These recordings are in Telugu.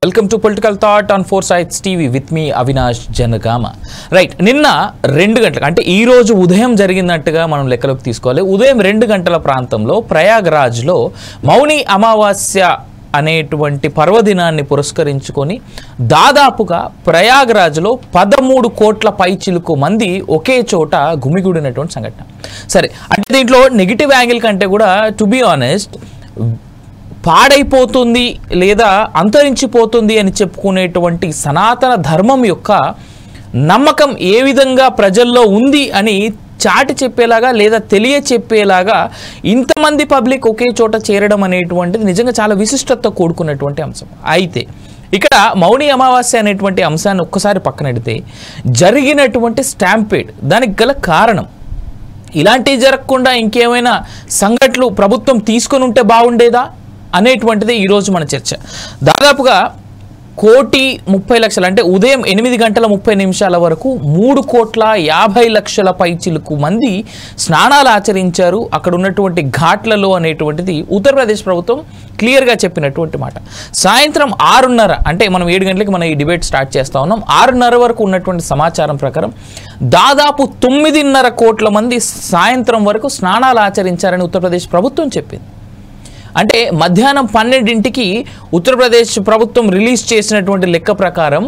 Welcome to Political Thought on Foresights TV with me Avinash Janagama. Right, నిన్న 2 గంటలకు అంటే ఈ రోజు ఉదయం జరిగినట్టుగా మనం లెక్కలోకి తీసుకోవాలి. ఉదయం 2 గంటల ప్రాంతంలో ప్రయాగ్రాజ్లో మౌని అమావాస్య అనేటువంటి పర్వదినాన్ని పురస్కరించుకొని దాదాపుగా ప్రయాగ్రాజ్లో 13 కోట్ల పైచిలుకు మంది ఒకే చోట గుమిగూడినటువంటి సంఘటన. సరే, అంటే దీంట్లో నెగిటివ్ యాంగిల్ కంటే కూడా టు బి ఆనెస్ట్ పాడైపోతుంది లేదా అంతరించిపోతుంది అని చెప్పుకునేటువంటి సనాతన ధర్మం యొక్క నమ్మకం ఏ విధంగా ప్రజల్లో ఉంది అని చాటి చెప్పేలాగా లేదా తెలియ చెప్పేలాగా ఇంతమంది పబ్లిక్ ఒకే చోట చేరడం అనేటువంటిది నిజంగా చాలా విశిష్టతతో కూడుకున్నటువంటి అంశం. అయితే ఇక్కడ మౌని అమావాస్య అనేటువంటి అంశాన్ని ఒక్కసారి పక్కనెడితే జరిగినటువంటి స్టాంపేడ్ దానికి గల కారణం ఇలాంటివి జరగకుండా ఇంకేమైనా సంఘటనలు ప్రభుత్వం తీసుకొని ఉంటే బాగుండేదా అనేటువంటిది ఈరోజు మన చర్చ. దాదాపుగా 1,30,00,000 అంటే ఉదయం 8:30 వరకు 3,50,00,000 పైచిలుకు మంది స్నానాలు ఆచరించారు అక్కడ ఉన్నటువంటి ఘాట్లలో అనేటువంటిది ఉత్తరప్రదేశ్ ప్రభుత్వం క్లియర్గా చెప్పినటువంటి మాట. సాయంత్రం 6:30 అంటే మనం 7 గంటలకి మనం ఈ డిబేట్ స్టార్ట్ చేస్తూ ఉన్నాం. 6:30 వరకు ఉన్నటువంటి సమాచారం ప్రకారం దాదాపు 9.5 కోట్ల మంది సాయంత్రం వరకు స్నానాలు ఆచరించారని ఉత్తరప్రదేశ్ ప్రభుత్వం చెప్పింది. అంటే మధ్యాహ్నం 12ంటికి ఉత్తరప్రదేశ్ ప్రభుత్వం రిలీజ్ చేసినటువంటి లెక్క ప్రకారం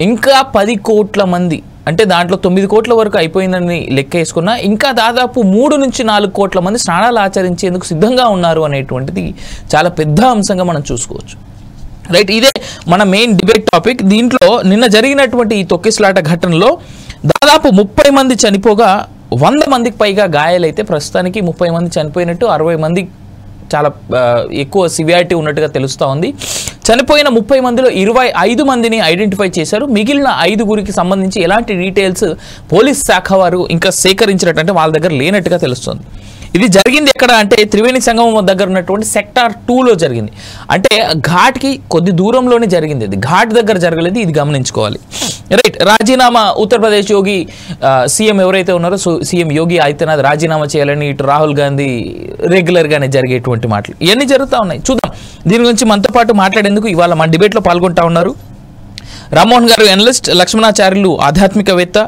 ఇంకా 10 కోట్ల మంది, అంటే దాంట్లో 9 కోట్ల వరకు అయిపోయిందని లెక్క వేసుకున్నా ఇంకా దాదాపు 3 నుంచి 4 కోట్ల మంది స్నానాలు ఆచరించేందుకు సిద్ధంగా ఉన్నారు అనేటువంటిది చాలా పెద్ద అంశంగా మనం చూసుకోవచ్చు. రైట్, ఇదే మన మెయిన్ డిబేట్ టాపిక్. దీంట్లో నిన్న జరిగినటువంటి ఈ తొక్కిసలాట ఘటనలో దాదాపు 30 మంది చనిపోగా 100 మందికి పైగా గాయాలైతే ప్రస్తుతానికి 30 మంది చనిపోయినట్టు, 60 మంది చాలా ఎక్కువ సివియారిటీ ఉన్నట్టుగా తెలుస్తూ ఉంది. చనిపోయిన 30 మందిలో 25 మందిని ఐడెంటిఫై చేశారు. మిగిలిన 5గురికి సంబంధించి ఎలాంటి డీటెయిల్స్ పోలీస్ శాఖ వారు ఇంకా సేకరించినట్టు, అంటే వాళ్ళ దగ్గర లేనట్టుగా తెలుస్తుంది. ఇది జరిగింది ఎక్కడ అంటే త్రివేణి సంగమం దగ్గర ఉన్నటువంటి సెక్టార్ 2లో జరిగింది. అంటే ఘాట్కి కొద్ది దూరంలోనే జరిగింది. ఇది ఘాట్ దగ్గర జరగలేదు, ఇది గమనించుకోవాలి. రైట్, రాజీనామా ఉత్తరప్రదేశ్ యోగి సీఎం ఎవరైతే ఉన్నారో సీఎం యోగి ఆదిత్యనాథ్ రాజీనామా చేయాలని ఇటు రాహుల్ గాంధీ రెగ్యులర్గానే జరిగేటువంటి మాటలు ఇవన్నీ జరుగుతూ ఉన్నాయి. చూద్దాం, దీని గురించి మనతో పాటు మాట్లాడేందుకు ఇవాళ మన డిబేట్లో పాల్గొంటా ఉన్నారు రామ్మోహన్ గారు ఎనలిస్ట్, లక్ష్మణాచార్యులు ఆధ్యాత్మికవేత్త,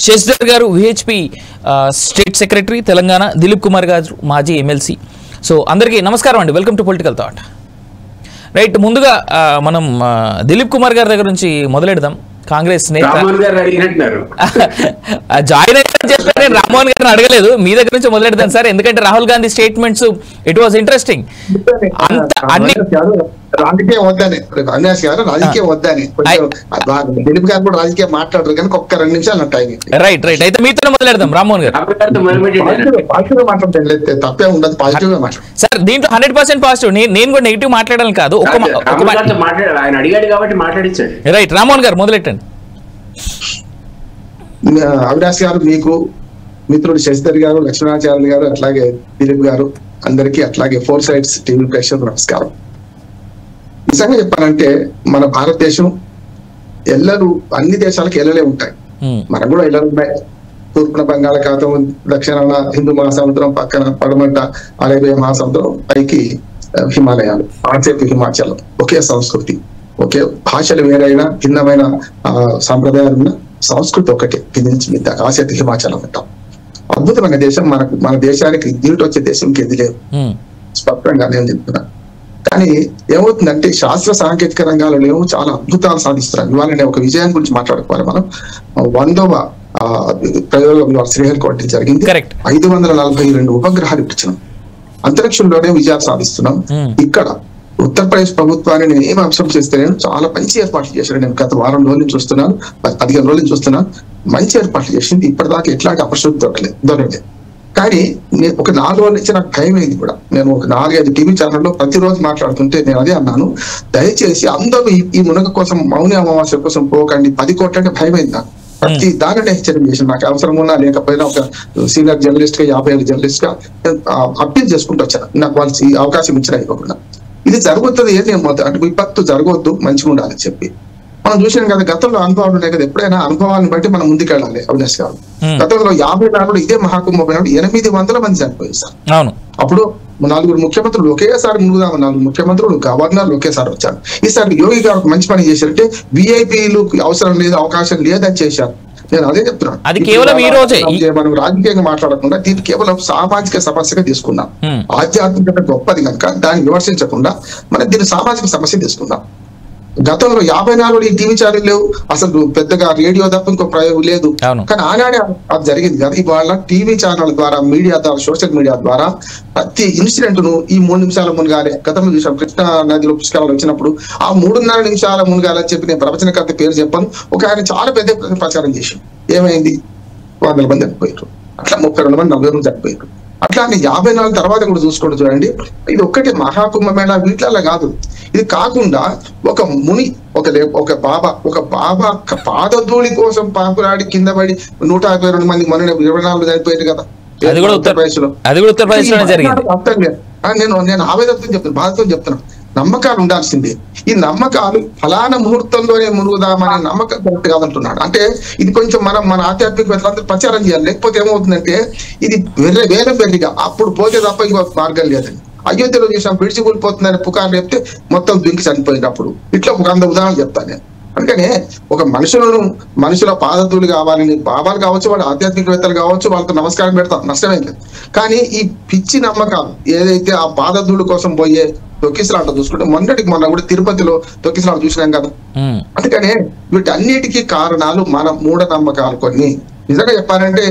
శశిధర్ గారు VHP state secretary Telangana, Dilip Kumar గారు మాజీ ఎమ్మెల్సీ. సో అందరికీ నమస్కారం అండి, welcome to political thought. Right, ముందుగా మనం దిలీప్ కుమార్ గారి దగ్గర నుంచి మొదలెడదాం. కాంగ్రెస్ నేత జాయిన్ అయ్యారని చెప్పి నేను రామ్మోహన్ గారిని అడగలేదు, మీ దగ్గర నుంచి మొదలెడతాను సార్. ఎందుకంటే Rahul Gandhi statements it was interesting. అన్ని రాజకీయం వద్దని అవినాష్ గారు రాజకీయం వద్దని దిలీప్ గారు కూడా రాజకీయం మాట్లాడరు కానీ ఒక్క 2 నిమిషాలు టైం. రైట్ రైట్, అయితే మీతో మొదలెడదాం రామ్మోహన్ గారు. పాజిటివ్ గా మాట్లాడలేదు, తప్పే ఉండదు, పాజిటివ్ గా మాట్లాడు సార్. దీంట్లో 100% పాజిటివ్, నేను కూడా నెగిటివ్ మాట్లాడాలని కాదు. ఆయన అడిగాడు కాబట్టి మాట్లాడించండి. రైట్, రామ్మోహన్ గారు మొదలెట్టండి. అవినాష్ గారు, మీకు మిత్రుడు శశిధర్ గారు, లక్ష్మణాచార్యులు గారు, అట్లాగే దిలీప్ గారు, అందరికీ అట్లాగే ఫోర్సైట్స్ టీవీ ప్రేక్షకులకు నమస్కారం. నిజంగా చెప్పాలంటే మన భారతదేశం ఎల్లలు అన్ని దేశాలకు ఎల్లలే ఉంటాయి, మనకు కూడా ఎల్లలు ఉన్నాయి. తూర్పున బంగాళాఖాతం, దక్షిణాన హిందూ మహాసముద్రం, పక్కన పడమట అరేబియా మహాసముద్రం, పైకి హిమాలయాలు, ఆసేపు హిమాచలం. ఒకే సంస్కృతి, ఒకే భాషలు వేరైనా భిన్నమైన సాంప్రదాయాలు ఉన్న సంస్కృతి ఒకటే, కింది నుంచి మీద ఆసేపు హిమాచలం అంటాం. అద్భుతమైన దేశం. మన దేశానికి దీంట్లో వచ్చే దేశం ఇంకేది లేదు, స్పష్టంగా నేను చెప్తున్నా. కానీ ఏమవుతుందంటే శాస్త్ర సాంకేతిక రంగాలలో చాలా అద్భుతాలు సాధిస్తున్నారు. ఇవాళ నేను ఒక విజయం గురించి మాట్లాడుకోవాలి. మనం 100వ ప్రయోగం శ్రీహరికోట జరిగింది. 542 ఉపగ్రహాలు ఇచ్చినాం, అంతరిక్షంలోనే విజయాలు సాధిస్తున్నాం. ఇక్కడ ఉత్తరప్రదేశ్ ప్రభుత్వాన్ని నేను ఏం అంశం చేస్తే చాలా మంచి ఏర్పాట్లు చేశాను. నేను గత వారం రోజుల నుంచి చూస్తున్నాను, 15 రోజుల నుంచి చూస్తున్నాను. మంచి ఏర్పాట్లు చేసింది. ఇప్పటిదాకా ఎట్లాంటి అపశృతి దొరకలేదు. కానీ నేను ఒక 4 రోజుల నుంచి నాకు భయం అయింది కూడా. నేను ఒక 4-5 టీవీ ఛానల్లో ప్రతిరోజు మాట్లాడుతుంటే నేను అదే అన్నాను, దయచేసి అందరూ ఈ మునగ కోసం మౌని అమావాస్య కోసం పోకండి, 10 కోట్ల అంటే భయం అయింది నాకు. ప్రతి దానిని హెచ్చరిక చేసి నాకు అవసరం ఉన్నా లేకపోయినా ఒక సీనియర్ జర్నలిస్ట్ గా 50 ఏళ్ళ జర్నలిస్ట్ గా అప్పీల్ చేసుకుంటూ వచ్చాను. నాకు వాళ్ళు ఈ అవకాశం ఇచ్చినా ఇవ్వకుండా. ఇది జరుగుతుంది, ఏది అంటే విపత్తు జరగవద్దు, మంచిగా ఉండాలని చెప్పి. మనం చూసాం కదా, గతంలో అనుభవాలు ఉన్నాయి కదా, ఎప్పుడైనా అనుభవాన్ని బట్టి మనం ముందుకెళ్ళాలి. అవినాష్ గారు, గతంలో 54 ఇదే మహాకుంభమేళలో 800 మంది చనిపోయారు సార్. అప్పుడు 4 ముఖ్యమంత్రులు ఒకేసారి మునుగుదాము, 4 ముఖ్యమంత్రులు, గవర్నర్లు ఒకేసారి వచ్చారు. ఈసారి యోగి గారు మంచి పని చేశారంటే విఐపీలు అవసరం లేదు, అవకాశం లేదని చేశారు. నేను అదే చెప్తున్నాను, అది కేవలం ఈ రోజే మనం రాజకీయంగా మాట్లాడకుండా దీన్ని కేవలం సామాజిక సమస్యగా తీసుకుందాం. ఆధ్యాత్మికత గొప్పది కనుక దాన్ని విమర్శించకుండా మనం దీన్ని సామాజిక సమస్య తీసుకుందాం. గతంలో 54 ఈ టీవీ ఛానల్ లేవు, అసలు పెద్దగా రేడియో తప్ప ఇంకో ప్రయోగం లేదు. కానీ ఆనాడే అది జరిగింది కదా. ఇవాళ టీవీ ఛానల్ ద్వారా, మీడియా ద్వారా, సోషల్ మీడియా ద్వారా ప్రతి ఇన్సిడెంట్ ను ఈ 3 నిమిషాల మునగాలి. గతంలో చూసాం కృష్ణా నదిలో పుష్కరాలు వచ్చినప్పుడు ఆ 3.5 నిమిషాల మునగాలని చెప్పి నేను ప్రవచనకర్త పేరు చెప్పాను. ఒక ఆయన చాలా పెద్ద ప్రచారం చేసి ఏమైంది, 100 మంది చనిపోయారు, అట్లా 32 మంది 40 మంది చనిపోయారు. అట్లానే 54 తర్వాత కూడా చూసుకోండి. చూడండి, ఇది ఒక్కటే మహాకుంభమేళ వీటిలో కాదు. ఇది కాకుండా ఒక ముని, ఒక బాబా పాదధూళి కోసం పాపులాడి కింద పడి 152 మంది మొన్న 24 చనిపోయారు కదా. అది కూడా ఉత్తరప్రదేశ్లో జరిగింది. నేను ఆవేదనతో చెప్తున్నాను, బాధతో చెప్తున్నాను. నమ్మకాలు ఉండాల్సిందే. ఈ నమ్మకాలు ఫలానా ముహూర్తంలోనే మునుగుదామనే నమ్మకం కరెక్ట్ కాదంటున్నాడు. అంటే ఇది కొంచెం మన ఆధ్యాత్మికవేత్తలందరూ ప్రచారం చేయాలి. లేకపోతే ఏమవుతుందంటే ఇది వేలం వెర్రిగా అప్పుడు పోతే తప్ప ఇంకో మార్గం లేదండి. అయోధ్యలో చూసాం, పిడిచి కూలిపోతుందని పుకార్లు చెప్తే మొత్తం దుంకి చనిపోయినప్పుడు. ఇట్లా ఒక 100 ఉదాహరణలు చెప్తాను నేను. అందుకనే ఒక మనుషుల పాదధూళి కావాలని బాబాలు కావచ్చు, వాళ్ళ ఆధ్యాత్మికవేత్తలు కావచ్చు, వాళ్ళతో నమస్కారం పెడతాం, నష్టమే లేదు. కానీ ఈ పిచ్చి నమ్మకాలు ఏదైతే ఆ పాదధూళి కోసం పోయే తొక్కిసలాట చూసుకుంటే మొన్న కూడా తిరుపతిలో తొక్కిసలాట చూసినాం కదా. అందుకనే వీటన్నిటికీ కారణాలు మన మూఢనమ్మకాలు. కొన్ని నిజంగా చెప్పాలంటే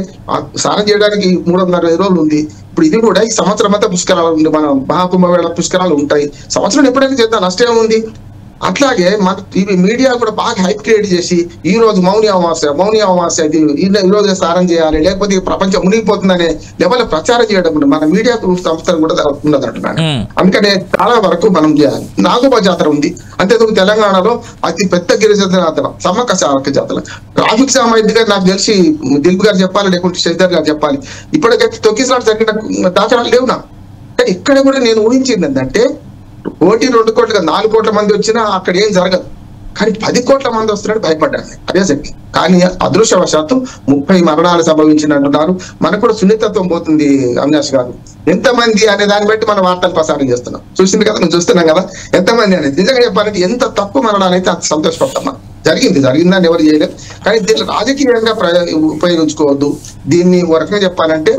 స్నానం చేయడానికి 360 రోజులు ఉంది. ఇప్పుడు ఇది కూడా ఈ సంవత్సరం అంతా పుష్కరాలు ఉంది, మన మహాకుంభమేళ పుష్కరాలు ఉంటాయి. సంవత్సరం ఎప్పుడైనా చేద్దాం, నష్టం ఉంది. అట్లాగే మన టీవీ మీడియా కూడా బాగా హైప్ క్రియేట్ చేసి ఈ రోజు మౌని అమావాస్య ఈ రోజు స్నానం చేయాలి, లేకపోతే ప్రపంచం మునిగిపోతుందనే లెవెల్ ప్రచారం చేయడం మన మీడియా సంస్థలు కూడా ఉన్నదంటున్నాను. అందుకనే చాలా వరకు మనం చేయాలి. నాగోబా జాతర ఉంది, అంతేందుకు తెలంగాణలో అతి పెద్ద గిరిజన జాతర సమ్మక్క సారక్క జాతర. ట్రాఫిక్ జామ్ అయింది కానీ నాకు తెలిసి దిలీప్ గారు చెప్పాలి, లేకుంటే శశిధర్ గారు చెప్పాలి. ఇప్పటికైతే తొక్కిసలాట జరిగిన దాఖలాలు లేవు నా. కానీ ఇక్కడ కూడా నేను ఊహించింది ఏంటంటే 1, 2 కోట్లు 4 కోట్ల మంది వచ్చినా అక్కడ ఏం జరగదు. కానీ 10 కోట్ల మంది వస్తున్నాడు భయపడ్డాను. అదే జరిగింది. కానీ అదృష్టవశాత్తు 30 మరణాలు సంభవించినట్టున్నారు. మనకు కూడా సున్నితత్వం పోతుంది. అవినాష్ గారు, ఎంతమంది అనే దాన్ని బట్టి మనం వార్తలు ప్రసారం చేస్తున్నాం. చూసింది కదా, మనం చూస్తున్నాం కదా ఎంతమంది అనేది. నిజంగా చెప్పాలంటే ఎంత తక్కువ మరణాలు అయితే అంత సంతోషపడతాం. జరిగిందని ఎవరు చేయలేదు. కానీ దీన్ని రాజకీయంగా ఉపయోగించుకోవద్దు. దీన్ని ఒక రకంగా చెప్పాలంటే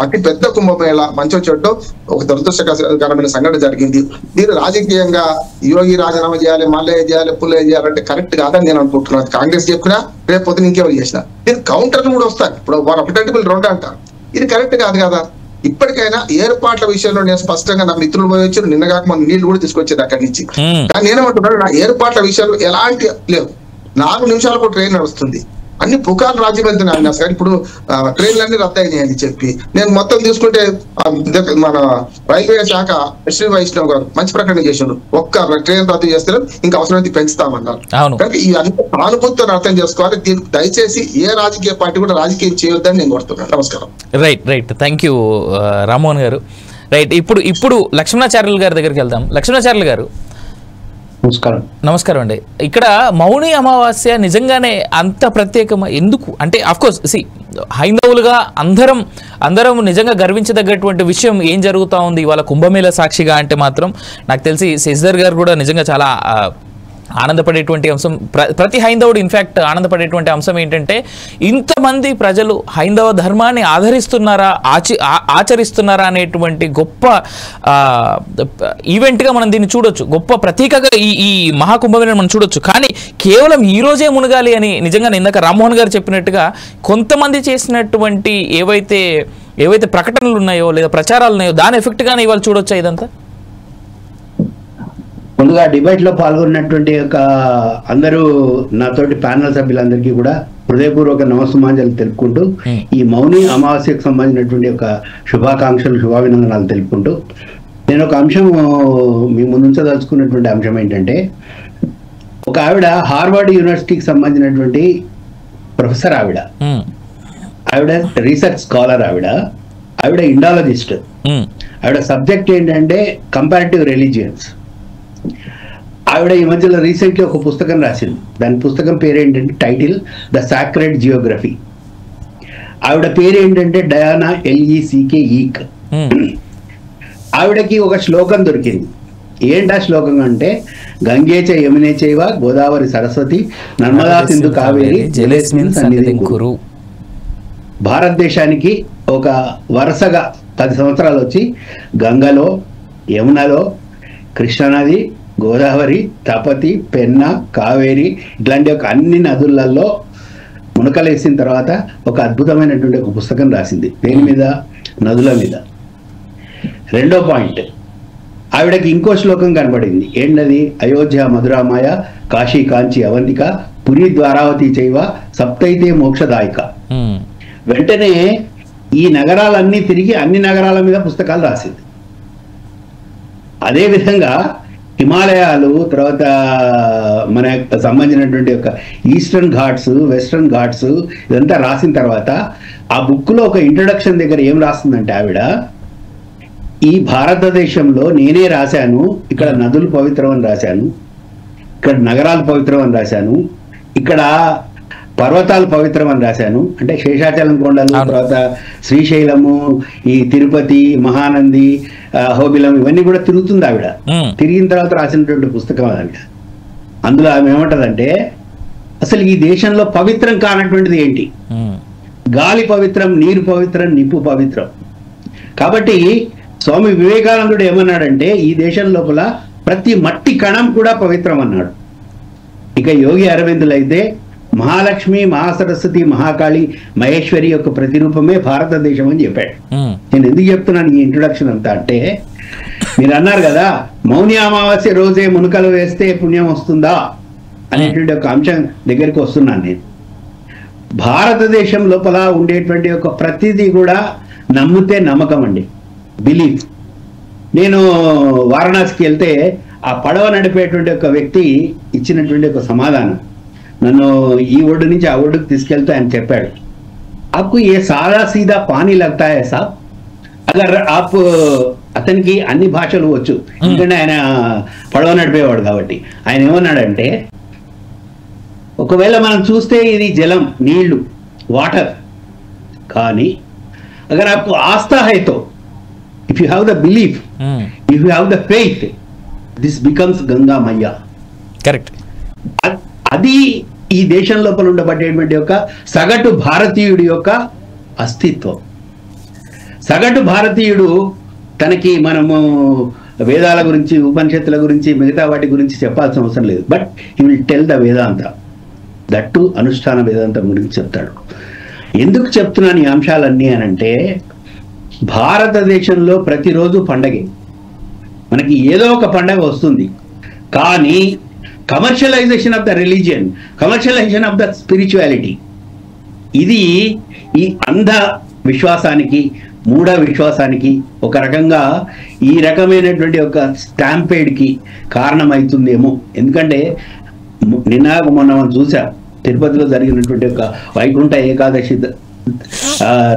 అతి పెద్ద కుంభమేళ మంచో చెడ్డో ఒక దురదృష్టకరమైన సంఘటన జరిగింది. దీన్ని రాజకీయంగా యోగి రాజీనామా చేయాలి, మల్లయ్య చేయాలి, పుల్లయ్య చేయాలంటే కరెక్ట్ కాదని నేను అనుకుంటున్నాను. కాంగ్రెస్ చెప్పినా రేపు పొద్దున ఇంకెవరు చేసినా దీనికి కౌంటర్లు కూడా వస్తాయి. ఇప్పుడు 1 అంటారు, ఇది కరెక్ట్ కాదు కదా. ఇప్పటికైనా ఏర్పాట్ల విషయంలో నేను స్పష్టంగా నా మిత్రులు పోయి వచ్చి నిన్నగాక మన నీళ్లు కూడా తీసుకొచ్చేది అక్కడి నుంచి. కానీ నేనేమంటున్నాను, నా ఏర్పాట్ల విషయంలో ఎలాంటి లేవు. 4 నిమిషాలకు ట్రైన్ నడుస్తుంది, అన్ని పుకార్లు రాజ్యం వెళ్తున్నాయి. అవినాష్ గారు, ఇప్పుడు ట్రైన్లన్నీ రద్దయినాయని చెప్పి నేను మొత్తం తీసుకుంటే మన రైల్వే శాఖ శ్రీ వైష్ణవ్ గారు మంచి ప్రకటన చేశారు. ఒక్క ట్రైన్ రద్దు చేస్తారు, ఇంకా అవసరమైతే పెంచుతామన్నారు. కానీ ఈ అన్ని సానుభూతిని అర్థం చేసుకోవాలి. దీనికి దయచేసి ఏ రాజకీయ పార్టీ కూడా రాజకీయం చేయొద్దని నేను కోరుతున్నాను. నమస్కారం. రైట్ థ్యాంక్ యూ రామ్మోహన్ గారు. రైట్, ఇప్పుడు లక్ష్మణాచార్యులు గారి దగ్గరికి వెళ్దాం. లక్ష్మణాచార్యులు గారు నమస్కారం అండి. ఇక్కడ మౌని అమావాస్య నిజంగానే అంత ప్రత్యేకమా? ఎందుకు అంటే అఫ్కోర్స్ హైందవులుగా అందరం నిజంగా గర్వించదగ్గటువంటి విషయం ఏం జరుగుతూ ఉంది ఇవాళ కుంభమేళ సాక్షిగా అంటే మాత్రం నాకు తెలిసి శశిధర్ గారు కూడా నిజంగా చాలా ఆనందపడేటువంటి అంశం. ప్రతి హైందవుడు ఇన్ఫ్యాక్ట్ ఆనందపడేటువంటి అంశం ఏంటంటే ఇంతమంది ప్రజలు హైందవ ధర్మాన్ని ఆచరిస్తున్నారా అనేటువంటి గొప్ప ఈవెంట్గా మనం దీన్ని చూడొచ్చు, గొప్ప ప్రతీకగా ఈ మహాకుంభమేళను మనం చూడొచ్చు. కానీ కేవలం ఈ రోజే మునగాలి అని నిజంగా ఇందాక రామ్మోహన్ గారు చెప్పినట్టుగా కొంతమంది చేసినటువంటి ఏవైతే ప్రకటనలు ఉన్నాయో లేదా ప్రచారాలు ఉన్నాయో దాని ఎఫెక్ట్గానే ఇవాళ చూడొచ్చా ఇదంతా? ముందుగా డిబేట్ లో పాల్గొన్నటువంటి అందరూ నాతోటి ప్యానల్ సభ్యులందరికీ కూడా హృదయపూర్వక నమస్సుమాంజలు తెలుపుకుంటూ ఈ మౌని అమావాస్యకు సంబంధించినటువంటి ఒక శుభాకాంక్షలు శుభాభినందనాలు తెలుపుకుంటూ నేను ఒక అంశం మీ ముందుంచదలుచుకున్నటువంటి అంశం ఏంటంటే, ఒక ఆవిడ హార్వర్డ్ యూనివర్సిటీకి సంబంధించినటువంటి ప్రొఫెసర్. ఆవిడ రీసెర్చ్ స్కాలర్. ఆవిడ ఇండాలజిస్ట్. ఆవిడ సబ్జెక్ట్ ఏంటంటే కంపారిటివ్ రిలీజియన్స్. ఆవిడ ఈ మధ్యలో రీసెంట్లీ ఒక పుస్తకం రాసింది. దాని పుస్తకం పేరు ఏంటంటే టైటిల్ ద సాక్రెడ్ జియోగ్రఫీ. ఆవిడ పేరు ఏంటంటే డయానా LECK ఈక్. ఆవిడకి ఒక శ్లోకం దొరికింది. ఏంటా శ్లోకం అంటే గంగే చ యమునే చైవ గోదావరి సరస్వతి నర్మదా సింధు కావేరి జలేస్మిన్ సన్నిధిం కురు. భారతదేశానికి ఒక వరుసగా 10 సంవత్సరాలు వచ్చి గంగలో, యమునలో, కృష్ణానది, గోదావరి, తపతి, పెన్న, కావేరి ఇట్లాంటి ఒక అన్ని నదులలో మునకలేసిన తర్వాత ఒక అద్భుతమైనటువంటి ఒక పుస్తకం రాసింది. దేని మీద? నదుల మీద. రెండో పాయింట్, ఆవిడకి ఇంకో శ్లోకం కనబడింది. ఏంటది? అయోధ్య మధురామాయ కాశీ కాంచి అవంతిక పురి ద్వారావతి చైవ సప్తైతే మోక్షదాయిక. వెంటనే ఈ నగరాలన్నీ తిరిగి అన్ని నగరాల మీద పుస్తకాలు రాసింది. అదేవిధంగా హిమాలయాలు, తర్వాత మన సంబంధించినటువంటి ఒక ఈస్టర్న్ ఘాట్స్, వెస్టర్న్ ఘాట్స్ ఇదంతా రాసిన తర్వాత ఆ బుక్లో ఒక ఇంట్రొడక్షన్ దగ్గర ఏం రాస్తుందంటే ఆవిడ, ఈ భారతదేశంలో నేనే రాశాను, ఇక్కడ నదులు పవిత్రం అని రాశాను, ఇక్కడ నగరాలు పవిత్రం అని రాశాను, ఇక్కడ పర్వతాలు పవిత్రం అని రాశాను. అంటే శేషాచలం కొండలు, తర్వాత శ్రీశైలము, ఈ తిరుపతి, మహానంది, హోబిలం ఇవన్నీ కూడా తిరుగుతుంది ఆవిడ. తిరిగిన తర్వాత రాసినటువంటి పుస్తకం ఆవిడ. అందులో ఆమె ఏమంటదంటే అసలు ఈ దేశంలో పవిత్రం కానటువంటిది ఏంటి? గాలి పవిత్రం, నీరు పవిత్రం, నిప్పు పవిత్రం. కాబట్టి స్వామి వివేకానందుడు ఏమన్నాడంటే ఈ దేశం లోపల ప్రతి మట్టి కణం కూడా పవిత్రం అన్నాడు. ఇక యోగి అరవిందులు అయితే మహాలక్ష్మి, మహాసరస్వతి, మహాకాళి, మహేశ్వరి యొక్క ప్రతిరూపమే భారతదేశం అని చెప్పాడు. నేను ఎందుకు చెప్తున్నాను ఈ ఇంట్రొడక్షన్ అంతా అంటే, మీరు అన్నారు కదా మౌని అమావాస్య రోజే మునకలు వేస్తే పుణ్యం వస్తుందా అనేటువంటి ఒక అంశం దగ్గరికి వస్తున్నాను నేను. భారతదేశం లోపల ఉండేటువంటి ఒక ప్రతిదీ కూడా నమ్మితే నమ్మకం అండి, బిలీఫ్. నేను వారణాసికి వెళ్తే ఆ పడవ నడిపేటువంటి ఒక వ్యక్తి ఇచ్చినటువంటి ఒక సమాధానం, నన్ను ఈ ఒడ్డు నుంచి ఆ ఒడ్డుకు తీసుకెళ్తే ఆయన చెప్పాడు, आपको ये सादा सीधा पानी लगता है साहब अगर आप, అతనికి అన్ని భాషలు వచ్చు ఎందుకంటే ఆయన పడవ నడిపేవాడు కాబట్టి. ఆయన ఏమన్నాడంటే ఒకవేళ మనం చూస్తే ఇది జలం, నీళ్లు, వాటర్, కానీ అగర్ आपको आस्था है तो if you have the belief, if you have the faith, this becomes Ganga Maiya. Correct. అది ఈ దేశం లోపల ఉండబడేటువంటి యొక్క సగటు భారతీయుడి యొక్క అస్తిత్వం. సగటు భారతీయుడు తనకి మనము వేదాల గురించి, ఉపనిషత్తుల గురించి, మిగతా వాటి గురించి చెప్పాల్సిన అవసరం లేదు. But he will tell the Vedanta, that అనుష్ఠాన వేదాంతం గురించి చెప్తాడు. ఎందుకు చెప్తున్నాను ఈ అంశాలన్నీ అనంటే, భారతదేశంలో ప్రతిరోజు పండగే, మనకి ఏదో ఒక పండగ వస్తుంది. కానీ commercialisation of the religion, commercialisation of the spirituality, ఇది ఈ అంధ విశ్వాసానికి, మూఢ విశ్వాసానికి, ఒక రకంగా ఈ రకమైనటువంటి ఒక స్టాంపేడ్కి కారణమవుతుందేమో. ఎందుకంటే నిన్న మొన్న మనం చూసాం తిరుపతిలో జరిగినటువంటి ఒక వైకుంఠ ఏకాదశి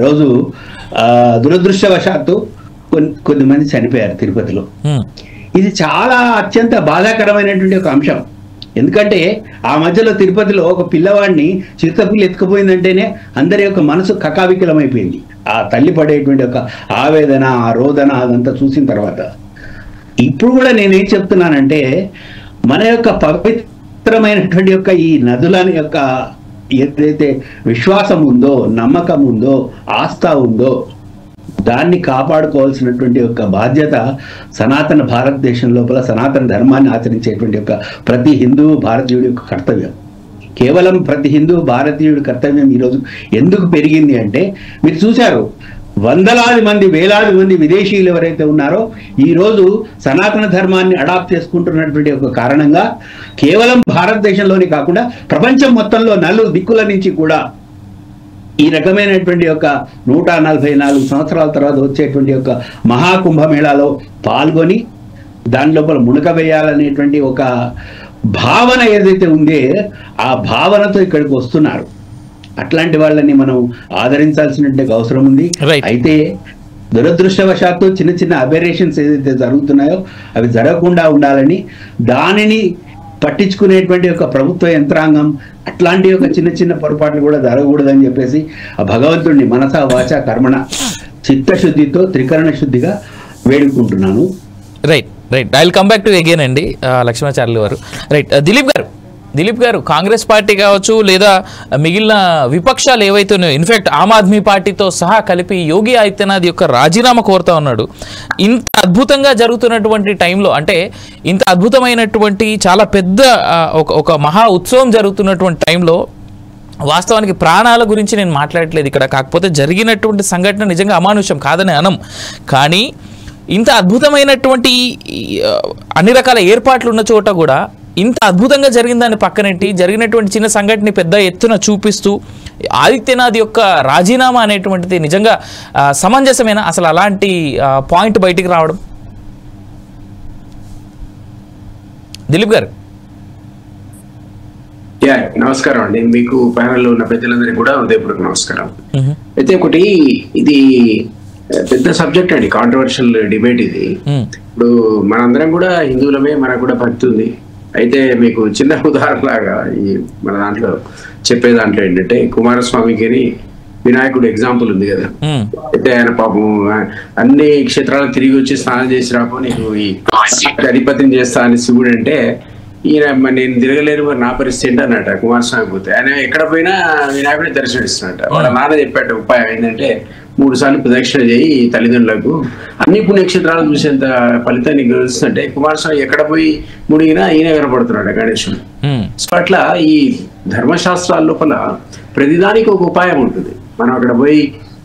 రోజు దురదృష్టవశాత్తు కొద్దిమంది చనిపోయారు తిరుపతిలో. ఇది చాలా అత్యంత బాధాకరమైనటువంటి ఒక అంశం. ఎందుకంటే ఆ మధ్యలో తిరుపతిలో ఒక పిల్లవాడిని చిరుతపుల్లి ఎత్తుకుపోయిందంటేనే అందరి యొక్క మనసు కకావికలమైపోయింది. ఆ తల్లి పడేటువంటి ఒక ఆవేదన, ఆ రోదన అదంతా చూసిన తర్వాత. ఇప్పుడు కూడా నేనేం చెప్తున్నానంటే, మన యొక్క పవిత్రమైనటువంటి యొక్క ఈ నదుల యొక్క ఏదైతే విశ్వాసం ఉందో, నమ్మకం ఉందో, ఆస్థ ఉందో, దాన్ని కాపాడుకోవాల్సినటువంటి యొక్క బాధ్యత సనాతన భారతదేశం లోపల సనాతన ధర్మాన్ని ఆచరించేటువంటి యొక్క ప్రతి హిందూ భారతీయుడి యొక్క కర్తవ్యం. కేవలం ప్రతి హిందూ భారతీయుడి కర్తవ్యం ఈరోజు ఎందుకు పెరిగింది అంటే, మీరు చూశారు వందలాది మంది, వేలాది మంది విదేశీయులు ఎవరైతే ఉన్నారో ఈరోజు సనాతన ధర్మాన్ని అడాప్ట్ చేసుకుంటున్నటువంటి ఒక కారణంగా కేవలం భారతదేశంలోనే కాకుండా ప్రపంచం మొత్తంలో నలు దిక్కుల నుంచి కూడా ఈ రకమైనటువంటి యొక్క 144 సంవత్సరాల తర్వాత వచ్చేటువంటి యొక్క మహాకుంభమేళాలో పాల్గొని దాని లోపల మునక వేయాలనేటువంటి ఒక భావన ఏదైతే ఉందే ఆ భావనతో ఇక్కడికి వస్తున్నారు. అట్లాంటి వాళ్ళని మనం ఆదరించాల్సినటువంటి అవసరం ఉంది. అయితే దురదృష్టవశాత్తు చిన్న చిన్న అబెరేషన్స్ ఏదైతే జరుగుతున్నాయో అవి జరగకుండా ఉండాలని, దానిని పట్టించుకునేటువంటి ఒక ప్రభుత్వ యంత్రాంగం అట్లాంటి ఒక చిన్న చిన్న పొరపాట్లు కూడా జరగకూడదని చెప్పేసి ఆ భగవంతుడిని మనస వాచ కర్మణ చిత్తశుద్ధితో త్రికరణ శుద్ధిగా వేడుకుంటున్నాను. Right right, I will come back to again అండి లక్ష్మణాచార్యులు గారు. రైట్, దిలీప్ గారు కాంగ్రెస్ పార్టీ కావచ్చు లేదా మిగిలిన విపక్షాలు ఏవైతే ఉన్నాయో, ఇన్ఫ్యాక్ట్ ఆమ్ ఆద్మీ పార్టీతో సహా కలిపి యోగి ఆదిత్యనాథ్ యొక్క రాజీనామా కోరుతా ఉన్నాడు. ఇంత అద్భుతంగా జరుగుతున్నటువంటి టైంలో, అంటే ఇంత అద్భుతమైనటువంటి చాలా పెద్ద ఒక మహా ఉత్సవం జరుగుతున్నటువంటి టైంలో వాస్తవానికి ప్రాణాల గురించి నేను మాట్లాడట్లేదు ఇక్కడ, కాకపోతే జరిగినటువంటి సంఘటన నిజంగా అమానుషం కాదని అనం, కానీ ఇంత అద్భుతమైనటువంటి అన్ని రకాల ఏర్పాట్లు ఉన్న చోట కూడా ఇంత అద్భుతంగా జరిగిందాన్ని పక్కనెట్టి జరిగినటువంటి చిన్న సంఘటన పెద్ద ఎత్తున చూపిస్తూ ఆదిత్యనాథ్ యొక్క రాజీనామా అనేటువంటిది నిజంగా సమంజసమేనా అసలు అలాంటి పాయింట్ బయటికి రావడం? దిలీప్ గారు. నమస్కారం అండి, మీకు ప్యానెల్లో ఉన్న పెద్దలందరికీ కూడా హృదయపూర్వక నమస్కారం. అయితే ఒకటి, ఇది పెద్ద సబ్జెక్ట్ అండి, కాంట్రవర్షియల్ డిబేట్ ఇది. ఇప్పుడు మనందరం కూడా హిందువులమే, మనకు కూడా భక్తి ఉంది. అయితే మీకు చిన్న ఉదాహరణ లాగా ఈ మన దాంట్లో చెప్పే దాంట్లో ఏంటంటే, కుమారస్వామికి వినాయకుడు ఎగ్జాంపుల్ ఉంది కదా. అయితే ఆయన పాపం అన్ని క్షేత్రాలకు తిరిగి వచ్చి స్నానం చేసి రాపో నీకు ఈ అధిపతిని చేస్తా అని శివుడు అంటే, ఈయన నేను తిరగలేరు మరి నా పరిస్థితి ఏంటి అన్నట కుమారస్వామి పోతే. ఆయన ఎక్కడ పోయినా వినాయకుడి దర్శనమిస్తున్నట్ట. వాళ్ళ నాన్న చెప్పేట ఉపాయం ఏంటంటే 3 సార్లు ప్రదక్షిణ చేయి తల్లిదండ్రులకు, అన్ని పుణ్యక్షేత్రాలు చూసేంత ఫలితం నీకు తెలుస్తుంటే కుమారస్వామి ఎక్కడ పోయి ముడిగినా ఈయన కనపడుతున్నాడు గణేశుడు. సో అట్లా ఈ ధర్మశాస్త్రాల లోపల ప్రతిదానికి ఒక ఉపాయం ఉంటుంది. మనం అక్కడ పోయి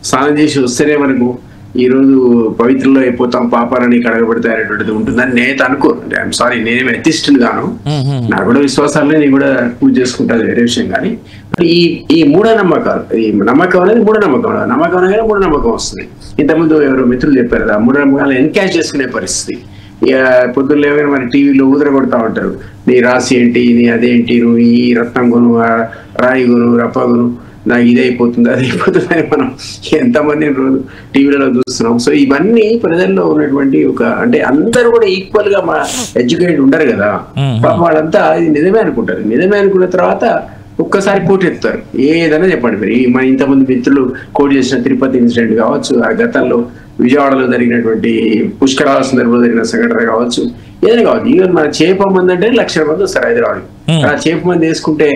స్నానం చేసి వస్తేనే మనకు ఈ రోజు పవిత్రలో అయిపోతాం, పాపాలని కడగబడతాయి అనేటువంటిది ఉంటుందని నేను అనుకోను. అంటే ఐఎమ్ సారీ, నేనేమి ఎథిస్ట్ని గాను, నాకు కూడా విశ్వాసాలనే నేను కూడా పూజ చేసుకుంటాను, వేరే విషయం. కానీ ఈ మూఢనమ్మకాలు, ఈ నమ్మకం అనేది మూఢనమ్మకం, నమ్మకం అనేది మూఢనమ్మకం వస్తుంది. ఇంతకుముందు ఎవరో మిత్రులు చెప్పారు కదా, మూఢనమ్మకాలను ఎన్కాష్ చేసుకునే పరిస్థితి. ఇక పొద్దున్న లేవగానే మన టీవీలో ఊదర కొడతా ఉంటారు, నీ రాశి ఏంటి, నీ అదేంటి, నువ్వు ఈ రత్నం కొను, రాయి కొను, రప్ప కొను, నాకు ఇది అయిపోతుంది అది అయిపోతుంది అని మనం ఎంతమంది రోజు టీవీలలో చూస్తున్నాం. సో ఇవన్నీ ప్రజల్లో ఉన్నటువంటి ఒక, అంటే అందరూ కూడా ఈక్వల్ గా ఎడ్యుకేటెడ్ ఉండరు కదా, వాళ్ళంతా ఇది నిజమే అనుకుంటారు. నిజమే అనుకున్న తర్వాత ఒక్కసారి కోట్ ఎత్తారు, ఏదైనా చెప్పండి. మరి మన ఇంతమంది మిత్రులు కోట్ చేసిన తిరుపతి ఇన్సిడెంట్ కావచ్చు, ఆ గతంలో విజయవాడలో జరిగినటువంటి పుష్కరాల సందర్భంలో జరిగిన సంఘటన కావచ్చు, ఏదైనా కావచ్చు. ఈవెన్ మన చేప మంది అంటే 1,00,000 మంది వస్తారు హైదరాబాద్. ఆ చేప మంది వేసుకుంటే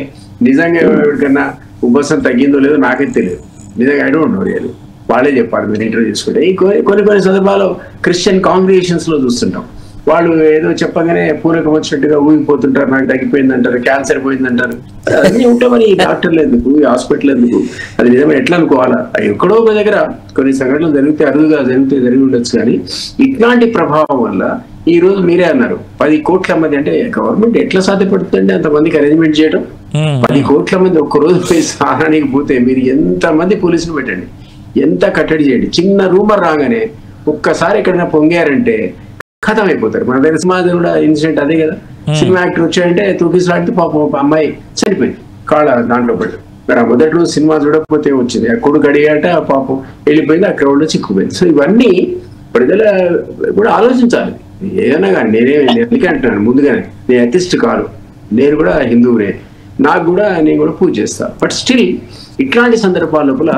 నిజంగా ఎవరికన్నా ఉపవాసం తగ్గిందో లేదో నాకైతే తెలియదు, నిజంగా ఐ డోంట్ నో రియల్లీ. వాళ్ళే చెప్పాలి మీరు ఇంటర్వ్యూ చేసుకుంటే. కొన్ని సందర్భాల్లో క్రిస్టియన్ కాంగ్రిగేషన్స్ లో చూస్తుంటాం, వాళ్ళు ఏదో చెప్పగానే పూనకం వచ్చినట్టుగా ఊగిపోతుంటారు, నాకు తగ్గిపోయింది అంటారు, క్యాన్సర్ పోయింది అంటారు. అన్నీ ఉంటే మరి ఈ డాక్టర్లు ఎందుకు, ఈ హాస్పిటల్ ఎందుకు, అది నిజమే ఎట్లా అనుకోవాలా? ఎక్కడో ఒక దగ్గర కొన్ని సంఘటనలు అరుదుగా జరిగి ఉండొచ్చు. కానీ ఇట్లాంటి ప్రభావం వల్ల ఈ రోజు మీరే అన్నారు 10 కోట్ల మంది, అంటే గవర్నమెంట్ ఎట్లా సాధ్యపడుతుందంటే అంతమందికి అరేంజ్మెంట్ చేయడం. 10 కోట్ల మంది ఒక్కరోజు పోయి స్నానానికి పోతే మీరు ఎంతమంది పోలీసులు పెట్టండి, ఎంత కట్టడి చేయండి, చిన్న రూమర్ రాగానే ఒక్కసారి ఎక్కడైనా పొంగారంటే ఖతం అయిపోతారు. మన దగ్గర సినిమా కూడా ఇన్సిడెంట్ అదే కదా, సినిమా యాక్టర్ వచ్చాయంటే తూకిసలాడితే పాపం అమ్మాయి చనిపోయింది కాళ్ళ దాంట్లో పడి. మరి ఆ మొదట్లో సినిమా చూడకపోతే వచ్చింది, ఆ కొడుకు అడిగాట పాపం వెళ్ళిపోయింది, ఆ క్రౌడ్ లో చిక్కుపోయింది. సో ఇవన్నీ ప్రజల కూడా ఆలోచించాలి. ఏదైనా కానీ నేనే అంటున్నాను ముందుగానే, నేను అథిస్ట్ కాదు, నేను కూడా హిందువునే, నేను కూడా పూజ చేస్తాను. బట్ స్టిల్ ఇట్లాంటి సందర్భాల లోపల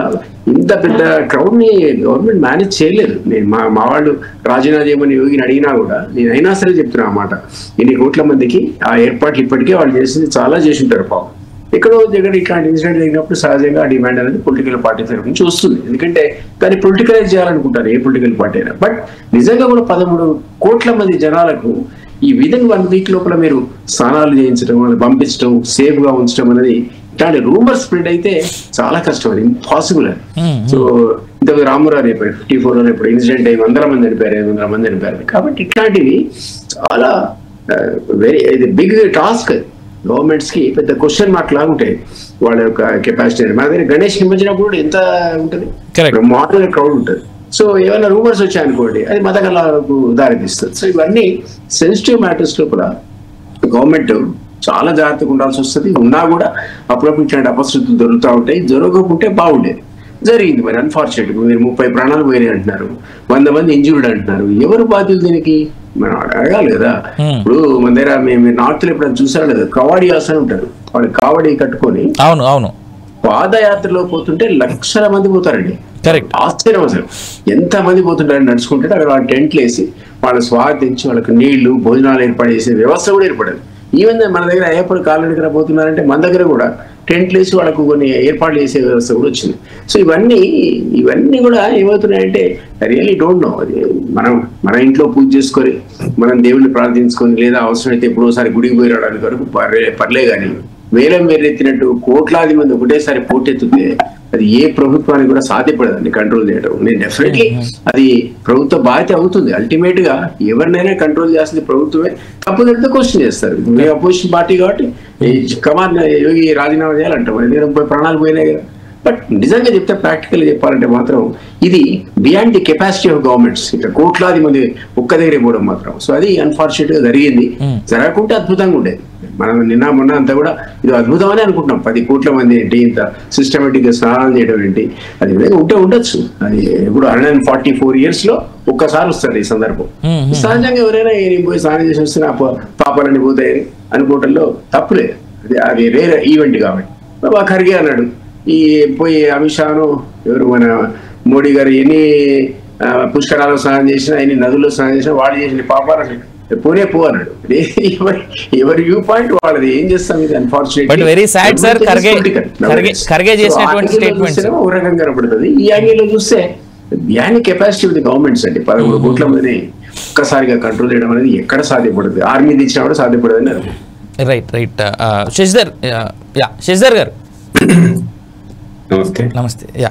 ఇంత పెద్ద క్రౌడ్ ని గవర్నమెంట్ మేనేజ్ చేయలేదు. నేను మా వాళ్ళు రాజీనామా చేయమని యోగిని అడిగినా కూడా నేను అయినా సరే చెప్తున్నా అన్నమాట, ఇన్ని కోట్ల మందికి ఆ ఏర్పాట్లు ఇప్పటికే వాళ్ళు చేసింది చాలా చేసి ఉంటారు. పాపం ఎక్కడో దగ్గర ఇట్లాంటి ఇన్సిడెంట్ జరిగినప్పుడు సహజంగా ఆ డిమాండ్ అనేది పొలిటికల్ పార్టీ తరఫు నుంచి వస్తుంది. ఎందుకంటే దాన్ని పొలిటికలైజ్ చేయాలనుకుంటారు ఏ పొలిటికల్ పార్టీ అయినా. బట్ నిజంగా కూడా 13 కోట్ల మంది జనాలకు ఈ విదిన్ 1 వీక్ లోపల మీరు స్నానాలు చేయించడం, వాళ్ళు పంపించడం, సేఫ్ గా ఉంచడం అనేది, ఇట్లాంటి రూమర్ స్ప్రెడ్ అయితే చాలా కష్టం, అది ఇంపాసిబుల్ అని. సో ఇంతకు రామరావు అయిపోయారు 54లో ఇప్పుడు ఇన్సిడెంట్ అయ్యి 100 మంది చనిపోయారు, 500 మంది చనిపోయారు. కాబట్టి ఇట్లాంటివి చాలా ఇది బిగ్ టాస్క్. గవర్నమెంట్స్ కి పెద్ద క్వశ్చన్ మార్క్ లాగా ఉంటాయి వాళ్ళ యొక్క కెపాసిటీ. మన దగ్గర గణేష్ నిమజ్జనప్పుడు ఎంత ఉంటుంది, మామూలుగా క్రౌడ్ ఉంటుంది. సో ఏమైనా రూమర్స్ వచ్చాయనుకోండి, అది మతకలకు దారితీస్తుంది. సో ఇవన్నీ సెన్సిటివ్ మ్యాటర్స్ లోపల గవర్నమెంట్ చాలా జాగ్రత్తగా ఉండాల్సి వస్తుంది. ఉన్నా కూడా అప్పుడప్పుడు ఇట్లాంటి అపశృతులు దొరుకుతూ ఉంటాయి. జరగకుంటే బాగుండేది. జరిగింది. మరి అన్ఫార్చునేట్ మీరు 30 ప్రాణాలు పోయినాయి అంటున్నారు, 100 మంది ఇంజూర్డ్ అంటున్నారు. ఎవరు బాధ్యులు దీనికి మనం అడగాలి కదా. ఇప్పుడు మన దగ్గర మేము నార్త్ లో ఎప్పుడైనా చూసారు కదా, కవాడియాస్ అని ఉంటారు, వాళ్ళు కావడి కట్టుకొని అవును అవును పాదయాత్రలో పోతుంటే లక్షల మంది పోతారండి. కరెక్ట్. ఆశ్చర్యం అసలు ఎంత మంది పోతుంటారని నడుచుకుంటే అక్కడ వాళ్ళ టెంట్లు వేసి వాళ్ళు స్వాగతించి వాళ్ళకి నీళ్లు భోజనాలు ఏర్పాటు చేసే వ్యవస్థ కూడా ఏర్పడదు. ఈవెన్ మన దగ్గర అయ్యప్పటి కాళ్ళ దగ్గర పోతున్నారంటే మన దగ్గర కూడా టెంట్లు వేసి వాళ్ళకు కొన్ని ఏర్పాట్లు చేసే వ్యవస్థ కూడా వచ్చింది. సో ఇవన్నీ కూడా ఏమవుతున్నాయంటే రియల్లీ డోంట్ నో. అది మన ఇంట్లో పూజ చేసుకొని మనం దేవుడిని ప్రార్థించుకొని లేదా అవసరమైతే ఎప్పుడోసారి గుడికి పోయి రావడానికి వరకు పర్లే కానీ వేలం వేరెత్తినట్టు కోట్లాది మంది ఒకటేసారి పోటెత్తితే అది ఏ ప్రభుత్వానికి కూడా సాధ్యపడదండి కంట్రోల్ చేయడం. నేను డెఫినెట్లీ అది ప్రభుత్వ బాధ్యత అవుతుంది. అల్టిమేట్ గా ఎవరినైనా కంట్రోల్ చేస్తుంది ప్రభుత్వమే. తప్పుదంతా క్వశ్చన్ చేస్తారు. మేము అపోజిషన్ పార్టీ కాబట్టి కమాన్ యోగి రాజీనామా చేయాలంటాం, మన దగ్గర 30 ప్రాణాలు పోయినాయి కదా. బట్ నిజంగా చెప్తే ప్రాక్టికల్ చెప్పాలంటే మాత్రం ఇది beyond the capacity of governments. ఇట్లా కోట్లాది మంది ఒక్క దగ్గరే పోవడం మాత్రం. సో అది అన్ఫార్చునేట్ గా జరిగింది. జరగకుంటే అద్భుతంగా ఉండేది. మనం నిన్న మొన్న అంతా కూడా ఇది అద్భుతం అని అనుకుంటున్నాం. 10 కోట్ల మంది ఏంటి, ఇంత సిస్టమేటిక్ గా స్నానాలు చేయడం ఏంటి, అది ఉండొచ్చు. అది ఇప్పుడు 144 years లో ఒక్కసారి వస్తుంది ఈ సందర్భం. సహజంగా ఎవరైనా నేను పోయి స్నానం చేసి వస్తే నా పాపాలన్నీ పోతాయని అనుకోవటంలో తప్పులేదు. అది రేర్ ఈవెంట్ కాబట్టి. ఖర్గే అన్నాడు ఈ పోయి అమిత్ షాను ఎవరు మన మోడీ గారు ఎన్ని పుష్కరాల్లో స్నానం చేసినా ఎన్ని నదుల్లో స్నానం చేసినా వాడు చేసిన పాపాలని పోనే పో అన్నాడు. ఎవరి వ్యూ పాయింట్ వాళ్ళది. ఏం చేస్తాం ఇది unfortunate. But very sad sir, Kharge చేసినటువంటి స్టేట్మెంట్స్ ఒక రకంగా కనబడుతుంది. ఈ యాంగిల్ లో చూస్తే beyond capacity of the governments అండి. 11 కోట్ల మందిని ఒక్కసారిగా కంట్రోల్ చేయడం అనేది ఎక్కడ సాధ్యపడుతుంది? ఆర్మీ ఇచ్చినా కూడా సాధ్యపడదని అది. రైట్. శశిధర్ గారు నమస్తే. యా,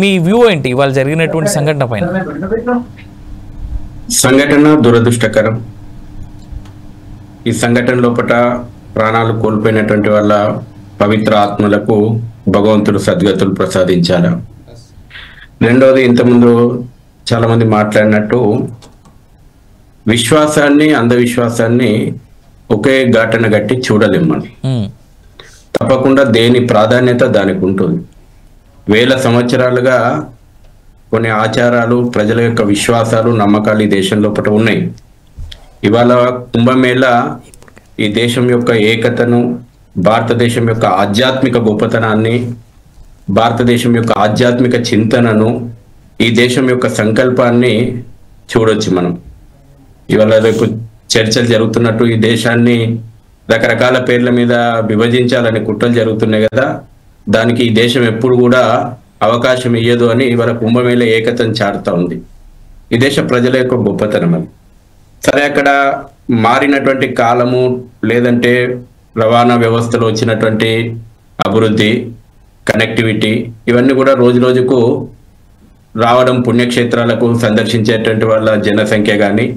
మీ వ్యూ ఏంటి ఇవాళ జరిగినటువంటి సంఘటన పైన? సంఘటన దురదృష్టకరం. ఈ సంఘటన లోపల ప్రాణాలు కోల్పోయినటువంటి వాళ్ళ పవిత్ర ఆత్మలకు భగవంతుడు సద్గతులు ప్రసాదించాలి. రెండవది, ఇంతకుముందు చాలా మంది మాట్లాడినట్టు విశ్వాసాన్ని అంధవిశ్వాసాన్ని ఒకే ఘాటన గట్టి చూడలేం మనం. తప్పకుండా దేని ప్రాధాన్యత దానికి ఉంటుంది. వేల సంవత్సరాలుగా కొన్ని ఆచారాలు, ప్రజల యొక్క విశ్వాసాలు, నమ్మకాలు ఈ దేశం లోపల ఉన్నాయి. ఇవాళ కుంభమేళా ఈ దేశం యొక్క ఏకతను, భారతదేశం యొక్క ఆధ్యాత్మిక గొప్పతనాన్ని, భారతదేశం యొక్క ఆధ్యాత్మిక చింతనను, ఈ దేశం యొక్క సంకల్పాన్ని చూడొచ్చు మనం. ఇవాళ రేపు చర్చలు జరుగుతున్నట్టు ఈ దేశాన్ని రకరకాల పేర్ల మీద విభజించాలని కుట్రలు జరుగుతున్నాయి కదా. దానికి ఈ దేశం ఎప్పుడు కూడా అవకాశం ఇయ్యదు అని ఇవాళ కుంభమేళ ఏకతను చాటుతా ఉంది. ఈ దేశ ప్రజల యొక్క గొప్పతనం అది. సరే, అక్కడ మారినటువంటి కాలము, లేదంటే రవాణా వ్యవస్థలో వచ్చినటువంటి అభివృద్ధి, కనెక్టివిటీ, ఇవన్నీ కూడా రోజు రోజుకు రావడం, పుణ్యక్షేత్రాలకు సందర్శించేటువంటి వాళ్ళ జనసంఖ్య కానీ,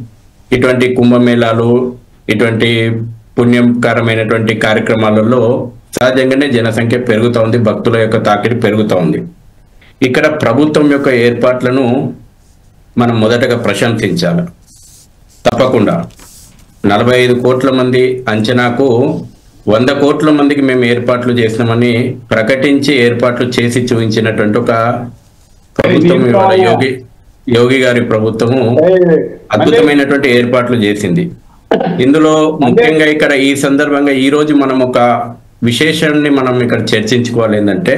ఇటువంటి కుంభమేళాలు, ఇటువంటి పుణ్యకరమైనటువంటి కార్యక్రమాలలో సహజంగానే జనసంఖ్య పెరుగుతూ ఉంది, భక్తుల యొక్క తాకిడి పెరుగుతూ ఉంది. ఇక్కడ ప్రభుత్వం యొక్క ఏర్పాట్లను మనం మొదటగా ప్రశంసించాలి. తప్పకుండా 45 కోట్ల మంది అంచనాకు 100 కోట్ల మందికి మేము ఏర్పాట్లు చేసినామని ప్రకటించి ఏర్పాట్లు చేసి చూపించినటువంటి ఒక ప్రభుత్వం ఇవాళ యోగి గారి ప్రభుత్వము అద్భుతమైనటువంటి ఏర్పాట్లు చేసింది. ఇందులో ముఖ్యంగా ఇక్కడ ఈ సందర్భంగా ఈ రోజు మనం ఒక విశేషాన్ని మనం ఇక్కడ చర్చించుకోవాలి. ఏంటంటే,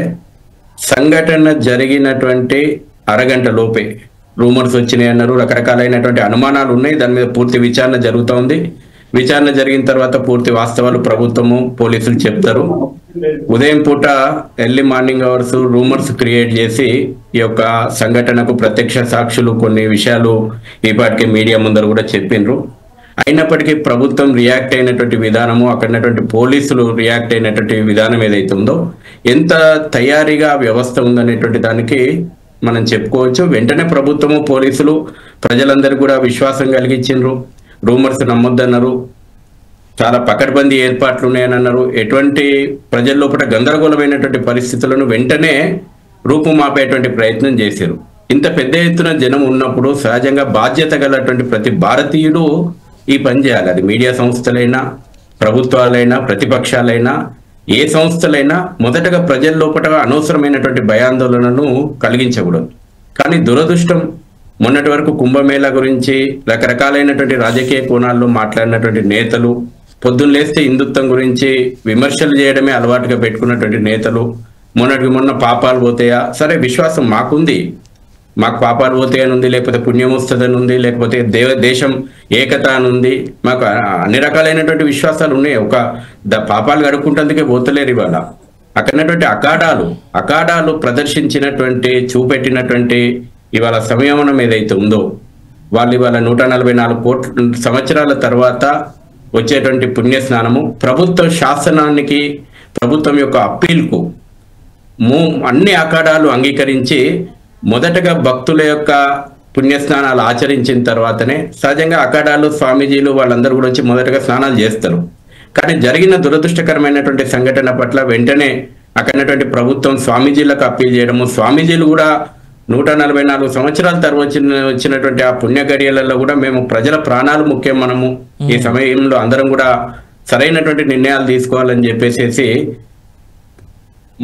సంఘటన జరిగినటువంటి అరగంట లోపే రూమర్స్ వచ్చినాయి అన్నారు, రకరకాలైనటువంటి అనుమానాలు ఉన్నాయి. దాని మీద పూర్తి విచారణ జరుగుతూ ఉంది. విచారణ జరిగిన తర్వాత పూర్తి వాస్తవాలు ప్రభుత్వము, పోలీసులు చెప్తారు. ఉదయం పూట early morning hours rumours create చేసి ఈ యొక్క సంఘటనకు ప్రత్యక్ష సాక్షులు కొన్ని విషయాలు ఈపాటికి మీడియా ముందర కూడా చెప్పిండ్రు. అయినప్పటికీ ప్రభుత్వం రియాక్ట్ అయినటువంటి విధానము, అక్కడటువంటి పోలీసులు రియాక్ట్ అయినటువంటి విధానం ఏదైతుందో, ఎంత తయారీగా వ్యవస్థ ఉందనేటువంటి దానికి మనం చెప్పుకోవచ్చు. వెంటనే ప్రభుత్వము, పోలీసులు ప్రజలందరూ కూడా విశ్వాసం కలిగించిండ్రు. రూమర్స్ నమ్మొద్దన్నారు, చాలా పకడ్బందీ ఏర్పాట్లు ఉన్నాయని అన్నారు. ఎటువంటి ప్రజల లోపల గందరగోళమైనటువంటి పరిస్థితులను వెంటనే రూపుమాపేటువంటి ప్రయత్నం చేశారు. ఇంత పెద్ద ఎత్తున జనం ఉన్నప్పుడు సహజంగా బాధ్యత గలటువంటి ప్రతి భారతీయుడు ఈ పని చేయాలి. అది మీడియా సంస్థలైనా, ప్రభుత్వాలైనా, ప్రతిపక్షాలైనా ఏ సంస్థలైనా మొదటగా ప్రజల లోపల అనవసరమైనటువంటి భయాందోళనను కలిగించకూడదు. కానీ దురదృష్టం మొన్నటి వరకు కుంభమేళా గురించి రకరకాలైనటువంటి రాజకీయ కోణాల్లో మాట్లాడినటువంటి నేతలు, పొద్దున్న లేస్తే హిందుత్వం గురించి విమర్శలు చేయడమే అలవాటుగా పెట్టుకున్నటువంటి నేతలు మొన్న పాపాలు పోతాయా, సరే విశ్వాసం మాకుంది, మాకు పాపాలు పోతాయని ఉంది, లేకపోతే పుణ్యం వస్తుందని ఉంది, లేకపోతే దేశం ఏకత అని ఉంది, మాకు అన్ని రకాలైనటువంటి విశ్వాసాలు ఉన్నాయి. పాపాలు గడుపుకుంటందుకే పోతలేరు. ఇవాళ అక్కడటువంటి అఖాడాలు ప్రదర్శించినటువంటి చూపెట్టినటువంటి ఇవాళ సంయమనం ఏదైతే ఉందో, వాళ్ళు ఇవాళ 144 కోట్ల సంవత్సరాల తర్వాత వచ్చేటువంటి పుణ్యస్నానము ప్రభుత్వ శాసనానికి, ప్రభుత్వం యొక్క అప్పీల్కు అన్ని అఖాడాలు అంగీకరించి మొదటగా భక్తుల యొక్క పుణ్యస్నానాలు ఆచరించిన తర్వాతనే సహజంగా అఖాడాలు, స్వామీజీలు వాళ్ళందరూ కూడా వచ్చి మొదటగా స్నానాలు చేస్తారు. కానీ జరిగిన దురదృష్టకరమైనటువంటి సంఘటన పట్ల వెంటనే అక్కడటువంటి ప్రభుత్వం స్వామీజీలకు అప్పీల్ చేయడము, స్వామీజీలు కూడా 144 సంవత్సరాల తర్వాత వచ్చినటువంటి ఆ పుణ్య గడియలలో కూడా మేము ప్రజల ప్రాణాలు ముఖ్యం, మనము ఈ సమయంలో అందరం కూడా సరైనటువంటి నిర్ణయాలు తీసుకోవాలని చెప్పేసి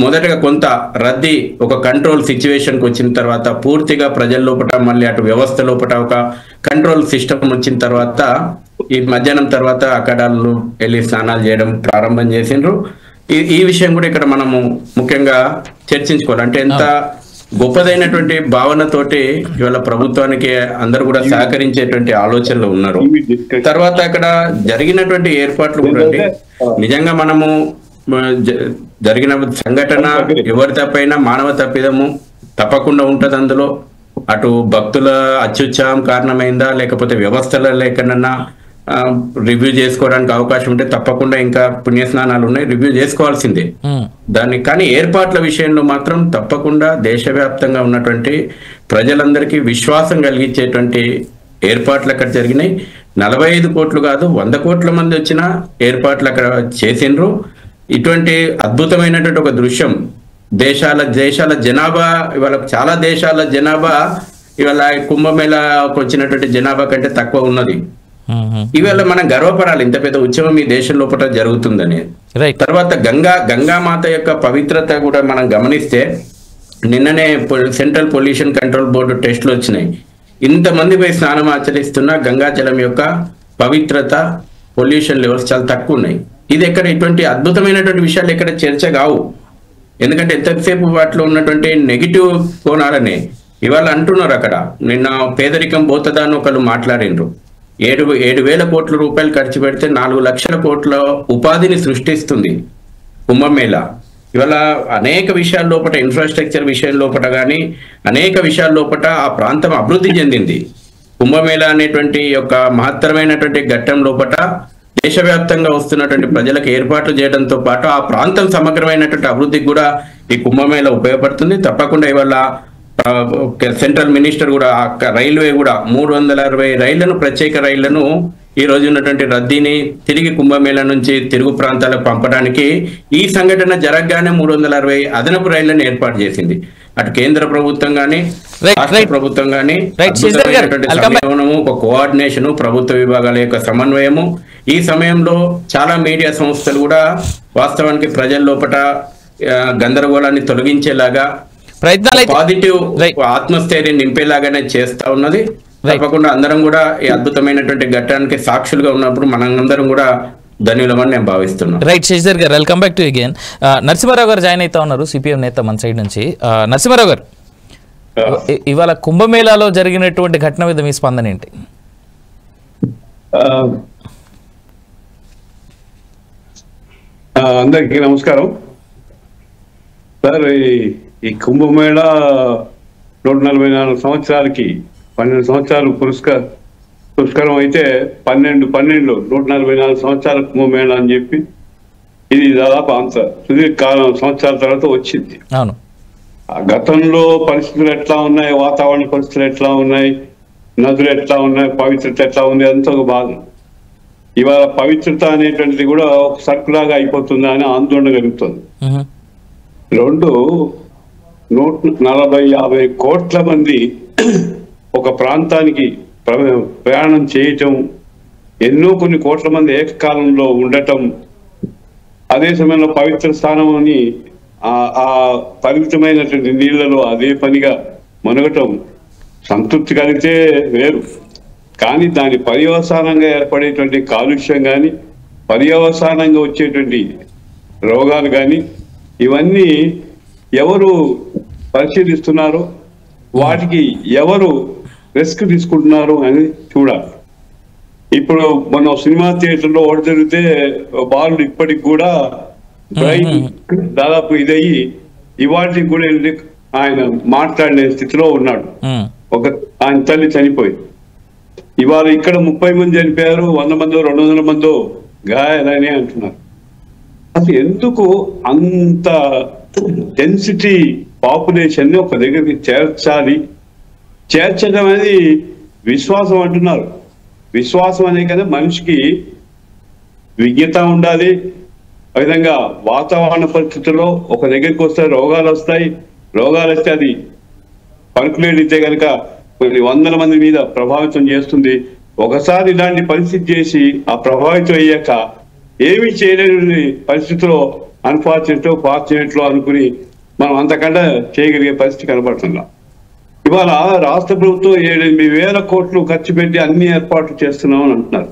మొదటగా కొంత రద్దీ ఒక కంట్రోల్ సిచ్యువేషన్కి వచ్చిన తర్వాత పూర్తిగా ప్రజల లోపల మళ్ళీ అటు వ్యవస్థ లోపల ఒక కంట్రోల్ సిస్టమ్ వచ్చిన తర్వాత ఈ మధ్యాహ్నం తర్వాత అఖాడాలు వెళ్ళి స్నానాలు చేయడం ప్రారంభం చేసిండ్రు. ఈ విషయం కూడా ఇక్కడ మనము ముఖ్యంగా చర్చించుకోవాలి. అంటే ఎంత గొప్పదైనటువంటి భావనతోటి ఇవాళ ప్రభుత్వానికి అందరూ కూడా సహకరించేటువంటి ఆలోచనలు ఉన్నారు. తర్వాత అక్కడ జరిగినటువంటి ఏర్పాట్లు కూడా నిజంగా మనము జరిగిన సంఘటన ఎవరి తప్పైనా మానవ తప్పిదము తప్పకుండా ఉంటది. అందులో అటు భక్తుల అత్యుత్సాహం కారణమైందా, లేకపోతే వ్యవస్థల లేకనన్నా రివ్యూ చేసుకోవడానికి అవకాశం ఉంటే తప్పకుండా ఇంకా పుణ్యస్నానాలు ఉన్నాయి, రివ్యూ చేసుకోవాల్సిందే దాన్ని. కానీ ఏర్పాట్ల విషయంలో మాత్రం తప్పకుండా దేశవ్యాప్తంగా ఉన్నటువంటి ప్రజలందరికీ విశ్వాసం కలిగించేటువంటి ఏర్పాట్లు అక్కడ జరిగినాయి. 45 కోట్లు కాదు 100 కోట్ల మంది వచ్చిన ఏర్పాట్లు అక్కడ చేసిండ్రు. ఇటువంటి అద్భుతమైనటువంటి ఒక దృశ్యం, దేశాల జనాభా ఇవాళ చాలా దేశాల జనాభా ఇవాళ కుంభమేళాకు వచ్చినటువంటి జనాభా కంటే తక్కువ ఉన్నది. ఇవాళ మనం గర్వపడాలి, ఇంత పెద్ద ఉత్సవం ఈ దేశం లోపల జరుగుతుందని. తర్వాత గంగామాత యొక్క పవిత్రత కూడా మనం గమనిస్తే నిన్ననే సెంట్రల్ పొల్యూషన్ కంట్రోల్ బోర్డు టెస్టులు వచ్చినాయి. ఇంతమంది పోయి స్నానం ఆచరిస్తున్న గంగాజలం యొక్క పవిత్రత, పొల్యూషన్ లెవెల్స్ చాలా తక్కువ ఉన్నాయి. ఇది ఎక్కడ ఇటువంటి అద్భుతమైనటువంటి విషయాలు ఎక్కడ చర్చ కావు. ఎందుకంటే ఎంతసేపు వాటిలో ఉన్నటువంటి నెగిటివ్ కోణాలనే ఇవాళ అంటున్నారు. అక్కడ నిన్న పేదరికం పోతుందా అని ఒకళ్ళు మాట్లాడిండ్రు. 7,000 కోట్ల రూపాయలు ఖర్చు పెడితే 4 లక్షల కోట్ల ఉపాధిని సృష్టిస్తుంది కుంభమేళా. ఇవాళ అనేక విషయాల లోపల, ఇన్ఫ్రాస్ట్రక్చర్ విషయం లోపల కానీ అనేక విషయాల లోపల ఆ ప్రాంతం అభివృద్ధి చెందింది. కుంభమేళా అనేటువంటి యొక్క మహత్తరమైనటువంటి ఘట్టం లోపల దేశవ్యాప్తంగా వస్తున్నటువంటి ప్రజలకు ఏర్పాట్లు చేయడంతో పాటు ఆ ప్రాంతం సమగ్రమైనటువంటి అభివృద్ధికి కూడా ఈ కుంభమేళా ఉపయోగపడుతుంది. తప్పకుండా ఇవాళ సెంట్రల్ మినిస్టర్ కూడా రైల్వే కూడా 360 రైళ్లను, ప్రత్యేక రైళ్లను ఈ రోజు ఉన్నటువంటి రద్దీని తిరిగి కుంభమేళా నుంచి తిరుగు ప్రాంతాలకు పంపడానికి ఈ సంఘటన జరగగానే 360 అదనపు రైళ్లను ఏర్పాటు చేసింది. అటు కేంద్ర ప్రభుత్వం కానీ రాష్ట్ర ప్రభుత్వం కానీ సమన్వయము, ఒక కోఆర్డినేషన్, ప్రభుత్వ విభాగాల యొక్క సమన్వయము. ఈ సమయంలో చాలా మీడియా సంస్థలు కూడా వాస్తవానికి ప్రజల లోపల గందరగోళాన్ని తొలగించేలాగా పాజిటివ్ ఆత్మస్థైర్యం నింపేలాగానే చేస్తా ఉన్నది. తప్పకుండా అందరం కూడా ఈ అద్భుతమైనటువంటి ఘట్టానికి సాక్షులుగా ఉన్నప్పుడు మనందరం కూడా ధన్యులమని నేను భావిస్తున్నాను. రైట్ శశిధర్ గారు, welcome back to again. Narasimharao గారు జాయిన్ అవుతా ఉన్నారు, సిపిఎం నేత మన సైడ్ నుంచి. నరసింహారావు గారు, ఇవాళ కుంభమేళాలో జరిగినటువంటి ఘటన మీద మీ స్పందన ఏంటి? అందరికీ నమస్కారం సార్. ఈ కుంభమేళా 144 సంవత్సరాలకి 12 సంవత్సరాలు పురస్కారం అయితే 144 సంవత్సరాల కుంభమేళా అని చెప్పి ఇది దాదాపు అంత సుదీర్ఘకాలం సంవత్సరాల తర్వాత వచ్చింది. అవును, గతంలో పరిస్థితులు ఎట్లా ఉన్నాయి, వాతావరణ పరిస్థితులు ఎట్లా ఉన్నాయి, నదులు ఎట్లా ఉన్నాయి, పవిత్రత ఎట్లా ఉంది, అంతా ఒక బాధ. ఇవాళ పవిత్రత అనేటువంటిది కూడా ఒక సర్కులాగా అయిపోతుందా అని ఆందోళన కలుగుతుంది. 140-50 కోట్ల మంది ఒక ప్రాంతానికి ప్రయాణం చేయటం, కొన్ని కోట్ల మంది ఏకకాలంలో ఉండటం, అదే సమయంలో పవిత్ర స్థానం అని ఆ పరిమితమైనటువంటి నీళ్లలో అదే పనిగా మునగటం సంతృప్తి కలిగితే వేరు. కానీ దాని పర్యవసానంగా ఏర్పడేటువంటి కాలుష్యం కానీ, పర్యవసానంగా వచ్చేటువంటి రోగాలు కానీ, ఇవన్నీ ఎవరు పరిశీలిస్తున్నారు, వాటికి ఎవరు రిస్క్ తీసుకుంటున్నారు అని చూడాలి. ఇప్పుడు మనం సినిమా థియేటర్లో ఓడి జరిగితే బాలుడు ఇప్పటికి కూడా బ్రెయిన్ దాదాపు ఇదయ్యి ఇవాటికి కూడా ఆయన మాట్లాడే స్థితిలో ఉన్నాడు. ఆయన తల్లి చనిపోయి ఇవాళ ఇక్కడ 30 మంది చనిపోయారు, 100 మందో 200 మందో గాయాలని అంటున్నారు. అసలు ఎందుకు అంత డెన్సిటీ పాపులేషన్ ని ఒక దగ్గరికి చేర్చాలి? చేర్చడం అనేది విశ్వాసం అంటున్నారు. విశ్వాసం అనే కదా మనిషికి విజ్ఞత ఉండాలి. ఆ విధంగా వాతావరణ పరిస్థితుల్లో ఒక దగ్గరికి వస్తే రోగాలు వస్తాయి. రోగాలు వస్తే అది పర్కులేట్ కనుక కొన్ని 100 మంది మీద ప్రభావితం చేస్తుంది. ఒకసారి ఇలాంటి పరిస్థితి చేసి ఆ ప్రభావితం అయ్యాక ఏమీ చేయలేని పరిస్థితిలో ఫార్చునేట్లో అనుకుని మనం అంతకంటే చేయగలిగే పరిస్థితి కనబడుతుందా? ఇవాళ రాష్ట్ర ప్రభుత్వం 7,000 కోట్లు ఖర్చు పెట్టి అన్ని ఏర్పాట్లు చేస్తున్నామని అంటున్నారు.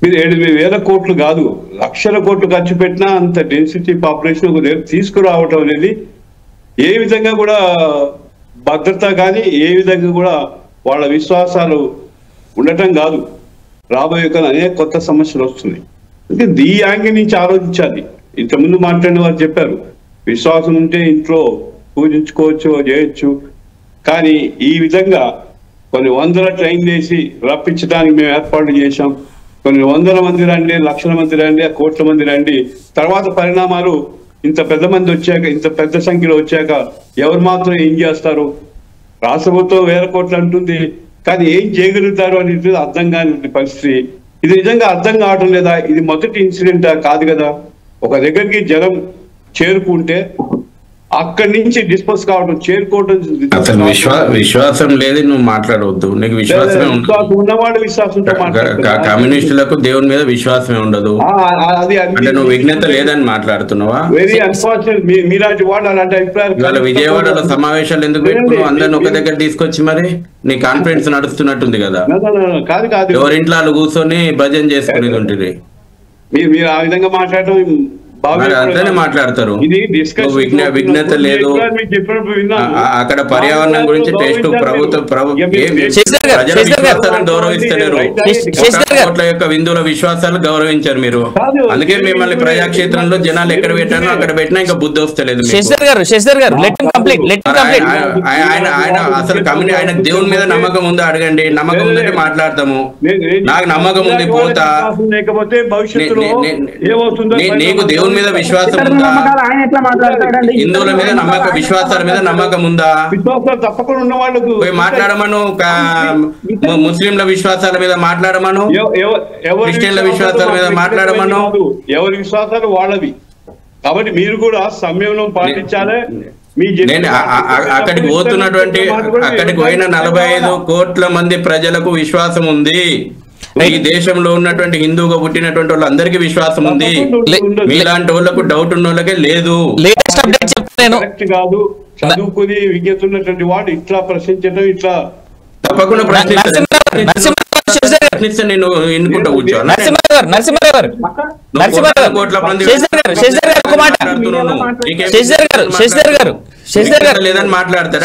మీరు 7,000 కోట్లు కాదు, లక్షల కోట్లు ఖర్చు పెట్టినా అంత డెన్సిటీ పాపులేషన్ ఒక దగ్గర తీసుకురావటం అనేది ఏ విధంగా కూడా భద్రత కానీ, ఏ విధంగా కూడా వాళ్ళ విశ్వాసాలు ఉండటం కాదు. రాబోయే కాలం అనేక కొత్త సమస్యలు వస్తున్నాయి. అంటే ఈ యాంగిల్ నుంచి ఆలోచించాలి. ఇంతకుముందు మాట్లాడిన వారు చెప్పారు, విశ్వాసం ఉంటే ఇంట్లో పూజించుకోవచ్చు, చేయొచ్చు. కానీ ఈ విధంగా కొన్ని 100 ట్రైన్లు వేసి రప్పించడానికి మేము ఏర్పాట్లు చేశాం. కొన్ని 100 మంది రండి, లక్షల మంది రండి, కోట్ల మంది రండి. తర్వాత పరిణామాలు ఇంత పెద్ద మంది వచ్చాక, ఇంత పెద్ద సంఖ్యలో వచ్చాక ఎవరు మాత్రం ఏం చేస్తారు? రాష్ట్ర ప్రభుత్వం 1000 కోట్లు అంటుంది, కానీ ఏం చేయగలుగుతారు అనేది అర్థం కాని పరిస్థితి. ఇది నిజంగా అర్థం కావటం లేదా? ఇది మొదటి ఇన్సిడెంట్ కాదు కదా. ఒక దగ్గరికి జనం చేరుకుంటే అక్కడి నుంచి డిస్పోజ్ కావడం, చేరుకోవడం. అసలు విశ్వాసం లేదు, నువ్వు మాట్లాడవద్దు. నీకు విశ్వాసమే ఉన్నవాడు విశ్వాసంతో కమ్యూనిస్టులకు దేవుని మీద విశ్వాసమే ఉండదు అంటే నువ్వు విజ్ఞత లేదని మాట్లాడుతున్నావా? Very unfortunate. మీలాంటి వాళ్ళు అలాంటి అభిప్రాయాలు. ఇవాళ విజయవాడలో సమావేశాలు ఎందుకు పెట్టుకున్నావు? అందరిని ఒక దగ్గర తీసుకొచ్చి మరి నీ కాన్ఫరెన్స్ నడుస్తున్నట్టుంది కదా. కాదు కాదు, ఎవరింట్లో వాళ్ళు కూర్చొని భజన చేసుకునేది ఉంటుంది. మీరు ఆ విధంగా మాట్లాడటం అంతనే మాట్లాడతారు. విఘ్నత లేదు అక్కడ. పర్యావరణం గురించి టెస్ట్ ప్రజల విశ్వాసాలను గౌరవిస్తలేరు. కోట్ల యొక్క హిందువుల విశ్వాసాలు గౌరవించారు మీరు. అందుకే మిమ్మల్ని ప్రజాక్షేత్రంలో జనాలు ఎక్కడ పెట్టారో అక్కడ పెట్టినా ఇంకా బుద్ధి వస్తలేదు. ఆయన అసలు ఆయన దేవుని మీద నమ్మకం ఉందో అడగండి. నమ్మకం ఉందంటే మాట్లాడతాము. నాకు నమ్మకం ఉంది, పోతా. నీకు దేవుని మీద విశ్వాసం ఉందా? హిందువుల మీద నమ్మకం, విశ్వాసాల మీద నమ్మకం ఉందా? తప్పకుండా ఉన్న వాళ్ళకు మాట్లాడమను. ముస్లింల విశ్వాసాల మీద మాట్లాడమను, క్రిస్టియన్ల విశ్వాసాల మీద మాట్లాడమను. ఎవరి విశ్వాసాలు వాళ్ళవి. కాబట్టి మీరు కూడా సంయమనం పాటించాలి. నేను అక్కడికి పోతున్నటువంటి అక్కడికి పోయిన 45 కోట్ల మంది ప్రజలకు విశ్వాసం ఉంది. ఈ దేశంలో ఉన్నటువంటి హిందువుగా పుట్టినటువంటి వాళ్ళందరికీ విశ్వాసం ఉంది. మీలాంటి వాళ్ళకు డౌట్ ఉన్న వాళ్ళకే లేదు. కాదు, చదువుకుని విజ్ఞత ఉన్నటువంటి వాడు ఇట్లా ప్రశ్నించడం, ఇట్లా తప్పకుండా ప్రశ్నిస్తే నేను ఎన్నుకుంటా కూర్చోను. లేదని మాట్లాడతారు.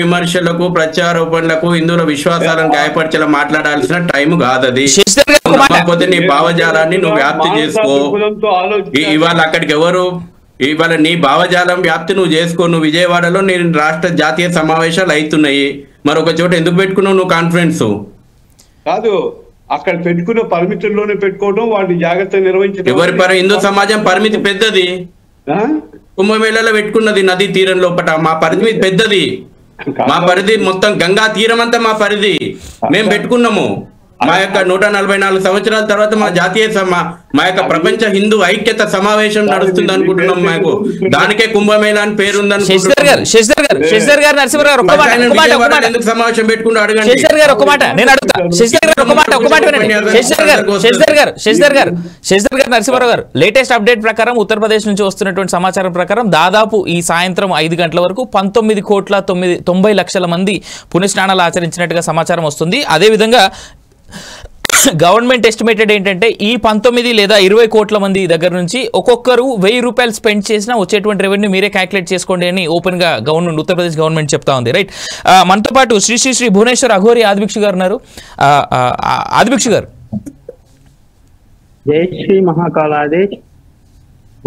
విమర్శలకు, ప్రత్యారోపణలకు, హిందువుల విశ్వాసాలను గాయపరిచేలా మాట్లాడాల్సిన టైం కాదది. కాకపోతే నీ భావజాలాన్ని నువ్వు వ్యాప్తి చేసుకో. ఇవాళ అక్కడికి ఎవరు, ఇవాళ నీ భావజాలం వ్యాప్తి నువ్వు చేసుకో. నువ్వు విజయవాడలో నేను రాష్ట్ర జాతీయ సమావేశాలు అవుతున్నాయి, మరొక చోట ఎందుకు పెట్టుకున్నావు నువ్వు కాన్ఫరెన్స్? కాదు, అక్కడ పెట్టుకున్న పరిమితుల్లోనే పెట్టుకోవడం, వాటిని జాగ్రత్త నిర్వహించడం. ఎవరి హిందూ సమాజం పరిమితి పెద్దది. కుంభమేళలో పెట్టుకున్నది నదీ తీరం లోపల. మా పరిధి పెద్దది. మా పరిధి మొత్తం గంగా తీరం అంతా మా పరిధి. మేము పెట్టుకున్నాము. మా యొక్క 144 సంవత్సరాల తర్వాత మా జాతీయ మా యొక్క ప్రపంచ హిందూ ఐక్యత సమావేశం నడుస్తుంది అనుకుంటున్నాం. మాకు దానికే కుంభమేళా అని పేరు శశిధర్ గారు నరసింహరావు ఎందుకు సమావేశం పెట్టుకుంటూ అడగండి. శశిధర్ గారు ఒక మాట నేను అడుగుతా. శశిధర్ గారు నరసింహరావు గారు లేటెస్ట్ అప్డేట్ ప్రకారం ఉత్తరప్రదేశ్ నుంచి వస్తున్నటువంటి సమాచారం ప్రకారం దాదాపు ఈ సాయంత్రం 5 గంటల వరకు 19,90,00,000 మంది పుణ్యస్నానాలు ఆచరించినట్టుగా సమాచారం వస్తుంది. అదేవిధంగా గవర్నమెంట్ ఎస్టిమేటెడ్ ఏంటంటే ఈ 19 లేదా 20 కోట్ల మంది దగ్గర నుంచి ఒక్కొక్కరు 1000 రూపాయలు స్పెండ్ చేసినా వచ్చేటువంటి రెవెన్యూ మీరే క్యాల్కులేట్ చేసుకోండి అని ఓపెన్ గా గవర్నమెంట్ ఉత్తరప్రదేశ్ గవర్నమెంట్ చెప్తా ఉంది. రైట్, మనతో పాటు శ్రీ భువనేశ్వర్ అఘోరి ఆదిభిక్షు గారు ఉన్నారు. ఆదిభిక్షు గారు, జై శ్రీ మహాకాళాదేశ్,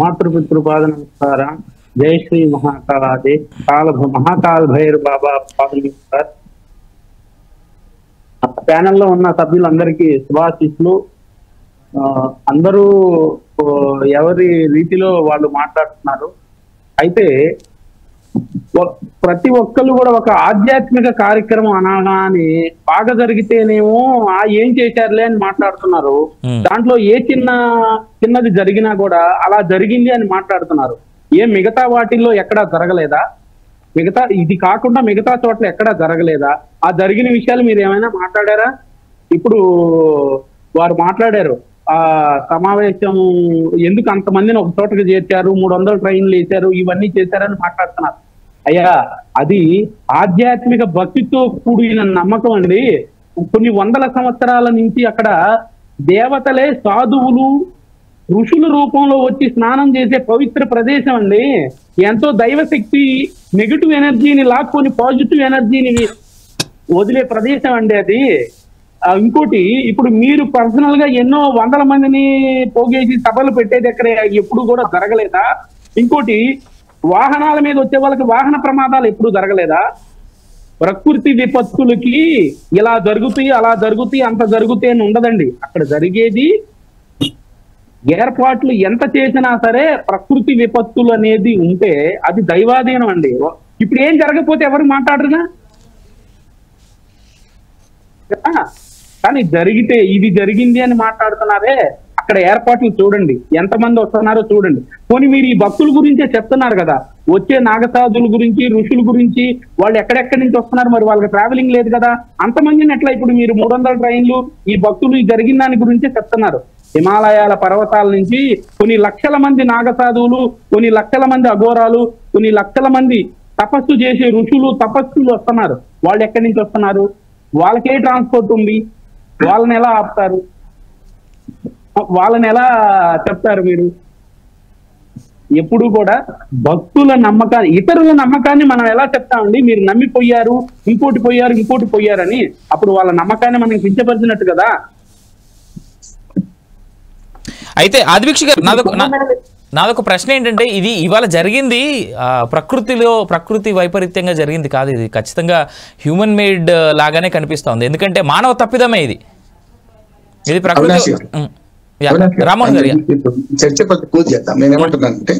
మాతృపితృపాద నమస్కార. జై శ్రీ మహాకాళాదేశ్, మహాకాల్ భైర్ బాబా పాద నమస్కార్. ప్యానెల్లో ఉన్న సభ్యులందరికీ శుభాశీస్సులు. అందరూ ఎవరి రీతిలో వాళ్ళు మాట్లాడుతున్నారు. అయితే ప్రతి ఒక్కళ్ళు కూడా ఒక ఆధ్యాత్మిక కార్యక్రమం అనగానే బాగా జరిగితేనేమో ఏం చేశారులే అని మాట్లాడుతున్నారు. దాంట్లో ఏ చిన్నది జరిగినా కూడా అలా జరిగింది అని మాట్లాడుతున్నారు. మిగతా వాటిల్లో ఎక్కడా జరగలేదా? ఇది కాకుండా మిగతా చోట్ల ఎక్కడా జరగలేదా? ఆ జరిగిన విషయాలు మీరు ఏమైనా మాట్లాడారా? ఇప్పుడు వారు మాట్లాడారు, ఆ సమావేశం ఎందుకు అంతమందిని ఒక చోటకి చేర్చారు, 300 ట్రైన్లు వేశారు, ఇవన్నీ చేశారని మాట్లాడుతున్నారు. అయ్యా, అది ఆధ్యాత్మిక భక్తితో కూడిన నమ్మకం అండి. కొన్ని వందల సంవత్సరాల నుంచి అక్కడ దేవతలే సాధువులు ఋషుల రూపంలో వచ్చి స్నానం చేసే పవిత్ర ప్రదేశం అండి. ఎంతో దైవశక్తి నెగిటివ్ ఎనర్జీని లాక్కొని పాజిటివ్ ఎనర్జీని వదిలే ప్రదేశం అండి అది. ఇంకోటి, ఇప్పుడు మీరు పర్సనల్ గా ఎన్నో వందల మందిని పోగేసి సభలు పెట్టే దగ్గర ఎప్పుడు కూడా జరగలేదా? ఇంకోటి, వాహనాల మీద వచ్చే వాళ్ళకి వాహన ప్రమాదాలు ఎప్పుడు జరగలేదా? ప్రకృతి విపత్తులకి ఇలా జరుగుతాయి, అలా జరుగుతాయి, అంత జరుగుతాయి అని ఉండదండి. అక్కడ జరిగేది ఏర్పాట్లు ఎంత చేసినా సరే ప్రకృతి విపత్తులు అనేది ఉంటే అది దైవాధీనం అండి. ఇప్పుడు ఏం జరగకపోతే ఎవరు మాట్లాడరుగా? కానీ జరిగితే ఇది జరిగింది అని మాట్లాడుతున్నారే. అక్కడ ఏర్పాట్లు చూడండి, ఎంతమంది వస్తున్నారో చూడండి. పోనీ మీరు ఈ భక్తుల గురించే చెప్తున్నారు కదా, వచ్చే నాగసాధుల గురించి, ఋషుల గురించి, వాళ్ళు ఎక్కడెక్కడి నుంచి వస్తున్నారు, మరి వాళ్ళకి ట్రావెలింగ్ లేదు కదా. అంతమందిని ఎట్లా ఇప్పుడు మీరు 300 ట్రైన్లు ఈ భక్తులు జరిగిన దాని గురించే చెప్తున్నారు. హిమాలయాల పర్వతాల నుంచి కొన్ని లక్షల మంది నాగసాధువులు, కొన్ని లక్షల మంది అఘోరాలు, కొన్ని లక్షల మంది తపస్సు చేసే ఋషులు, తపస్సులు వస్తున్నారు. వాళ్ళు ఎక్కడి నుంచి వస్తున్నారు? వాళ్ళకే ట్రాన్స్పోర్ట్ ఉంది. వాళ్ళని ఎలా ఆపుతారు? వాళ్ళని ఎలా చెప్తారు మీరు? ఎప్పుడు కూడా భక్తుల నమ్మకాన్ని, ఇతరుల నమ్మకాన్ని మనం ఎలా చెప్తామండి? మీరు నమ్మిపోయారు, ఇంకోటి పోయారని, అప్పుడు వాళ్ళ నమ్మకాన్ని మనం కించపరిచినట్టు కదా. అయితే ఆదిభిక్ష గారు, నాదొక ప్రశ్న ఏంటంటే, ఇది ఇవాళ జరిగింది ప్రకృతి వైపరీత్యంగా జరిగింది కాదు. ఇది ఖచ్చితంగా హ్యూమన్ మేడ్ లాగానే కనిపిస్తోంది. ఎందుకంటే మానవ తప్పిదమే ఇది ప్రకృతి. రామోహన్ గారు, చర్చ పూజ చేద్దాం. నేనేమంటున్నానంటే,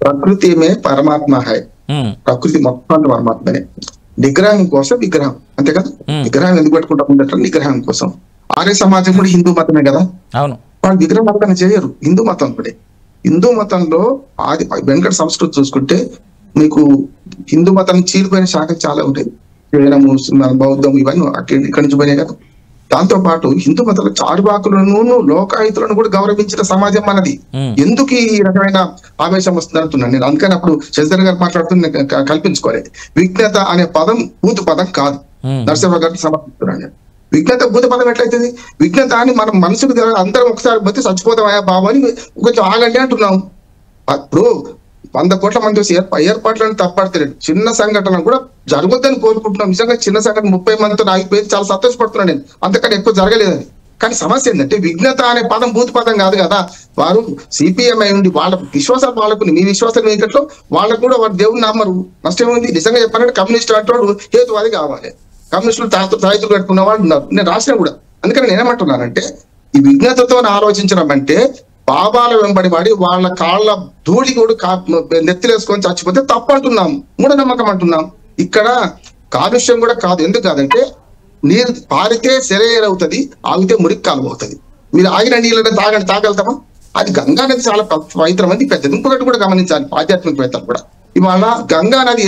ప్రకృతిమే పరమాత్మ హై, ప్రకృతి మొత్తం పరమాత్మనే. నిగ్రహం కోసం విగ్రహం, అంతే కదా. విగ్రహం ఎందుకు పెట్టుకుంటాం? నిగ్రహం కోసం. ఆర్య సమాజం కూడా హిందూ మతమే కదా. అవును, వాళ్ళు విగ్రహం మతాన్ని చేయరు, హిందూ మతం కూడా. హిందూ మతంలో ఆది వెంకట సంస్కృతి చూసుకుంటే మీకు హిందూ మతం చీలిపోయిన శాఖలు చాలా ఉంటాయి. జైనము, బౌద్ధం, ఇవన్నీ ఇక్కడి నుంచి పోయినాయి కదా. దాంతో పాటు హిందూ మతంలో చారుబాకులను, లోకాయుతులను కూడా గౌరవించిన సమాజం మనది. ఎందుకు ఈ రకమైన ఆవేశం వస్తుంది అంటున్నాను నేను. అందుకని అప్పుడు శశిధర్ గారు మాట్లాడుతూ కల్పించుకోలేదు. విఘ్నత అనే పదం భూత పదం కాదు. నరసింహ గారికి సమర్పిస్తున్నాను నేను. విఘ్నత భూత పదం ఎట్లయితుంది? విఘ్నత అని మనం మనసుకు అందరం ఒకసారి పోతే చచ్చిపోతామయ్యా బాబు అని కొంచెం ఆగండి అంటున్నాం. ఇప్పుడు 100 కోట్ల మంది వచ్చి ఏర్పాట్లను తప్పడతలేదు. చిన్న సంఘటన కూడా జరగొద్దని కోరుకుంటున్నాం. నిజంగా చిన్న సంఘటన 30 మందితో ఆగిపోయింది, చాలా సంతోషపడుతున్నాను నేను. అంతకన్నా ఎక్కువ జరగలేదని. కానీ సమస్య ఏంటంటే, విఘ్నత అనే పదం భూత పదం కాదు కదా. వారు సిపిఎం అయి ఉండి వాళ్ళ విశ్వాసాలు వాళ్ళకు, మీ విశ్వాసాలు మీకట్లో వాళ్ళకు కూడా వారు దేవుని నమ్మరు. నష్టం ఉంది. నిజంగా చెప్పాలంటే కమ్యూనిస్ట్ అంటాడు హేతువాది కావాలి. కమ్యూనిస్టులు తాయితులు కట్టుకున్న వాళ్ళు ఉన్నారు, నేను రాసిన కూడా. అందుకని నేనేమంటున్నానంటే, ఈ విఘ్నతతో ఆలోచించడం అంటే బాబాల వెంబడి పడి వాళ్ళ కాళ్ళ ధూళి కూడా నెత్తిలేసుకొని చచ్చిపోతే తప్పు అంటున్నాం, మూఢనమ్మకం అంటున్నాం. ఇక్కడ కాలుష్యం కూడా కాదు. ఎందుకు కాదంటే, నీరు పారితే సెలయేరవుతుంది, ఆగితే మురికి కాలం అవుతుంది. మీరు ఆగిన నీళ్ళని తాగలుగుతామా? అది గంగా నది చాలా పవిత్రమైంది, పెద్దది. ఇంకొకటి కూడా గమనించాలి ఆధ్యాత్మికవేత్తలు కూడా. ఇవాళ గంగా నది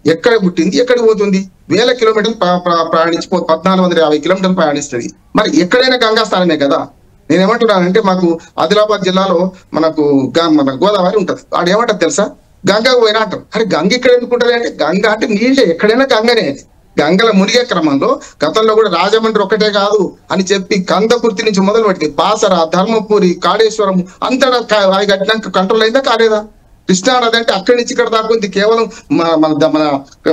ఎక్కడ పుట్టింది, ఎక్కడికి పోతుంది? 1000 కిలోమీటర్లు ప్రయాణించిపో 1450 కిలోమీటర్లు ప్రయాణిస్తుంది. మరి ఎక్కడైనా గంగా స్థానమే కదా. నేనేమంటున్నానంటే మాకు ఆదిలాబాద్ జిల్లాలో మన గోదావరి ఉంటది. ఆడు ఏమంటారు తెలుసా? గంగకు పోయినా అంటారు. అరే గంగ ఇక్కడ ఎందుకుంటుంది అంటే, గంగ అంటే నీళ్ళే, ఎక్కడైనా గంగనే. గంగల మునిగే క్రమంలో గతంలో కూడా రాజమండ్రి ఒక్కటే కాదు అని చెప్పి కందకుర్తి నుంచి మొదలు పెట్టి బాసర, ధర్మపురి, కాళేశ్వరం అంతటా కట్టినాక కంట్రోల్ అయిందా కాలేదా? కృష్ణానది అంటే అక్కడి నుంచి ఇక్కడ దాకా ఉంది. కేవలం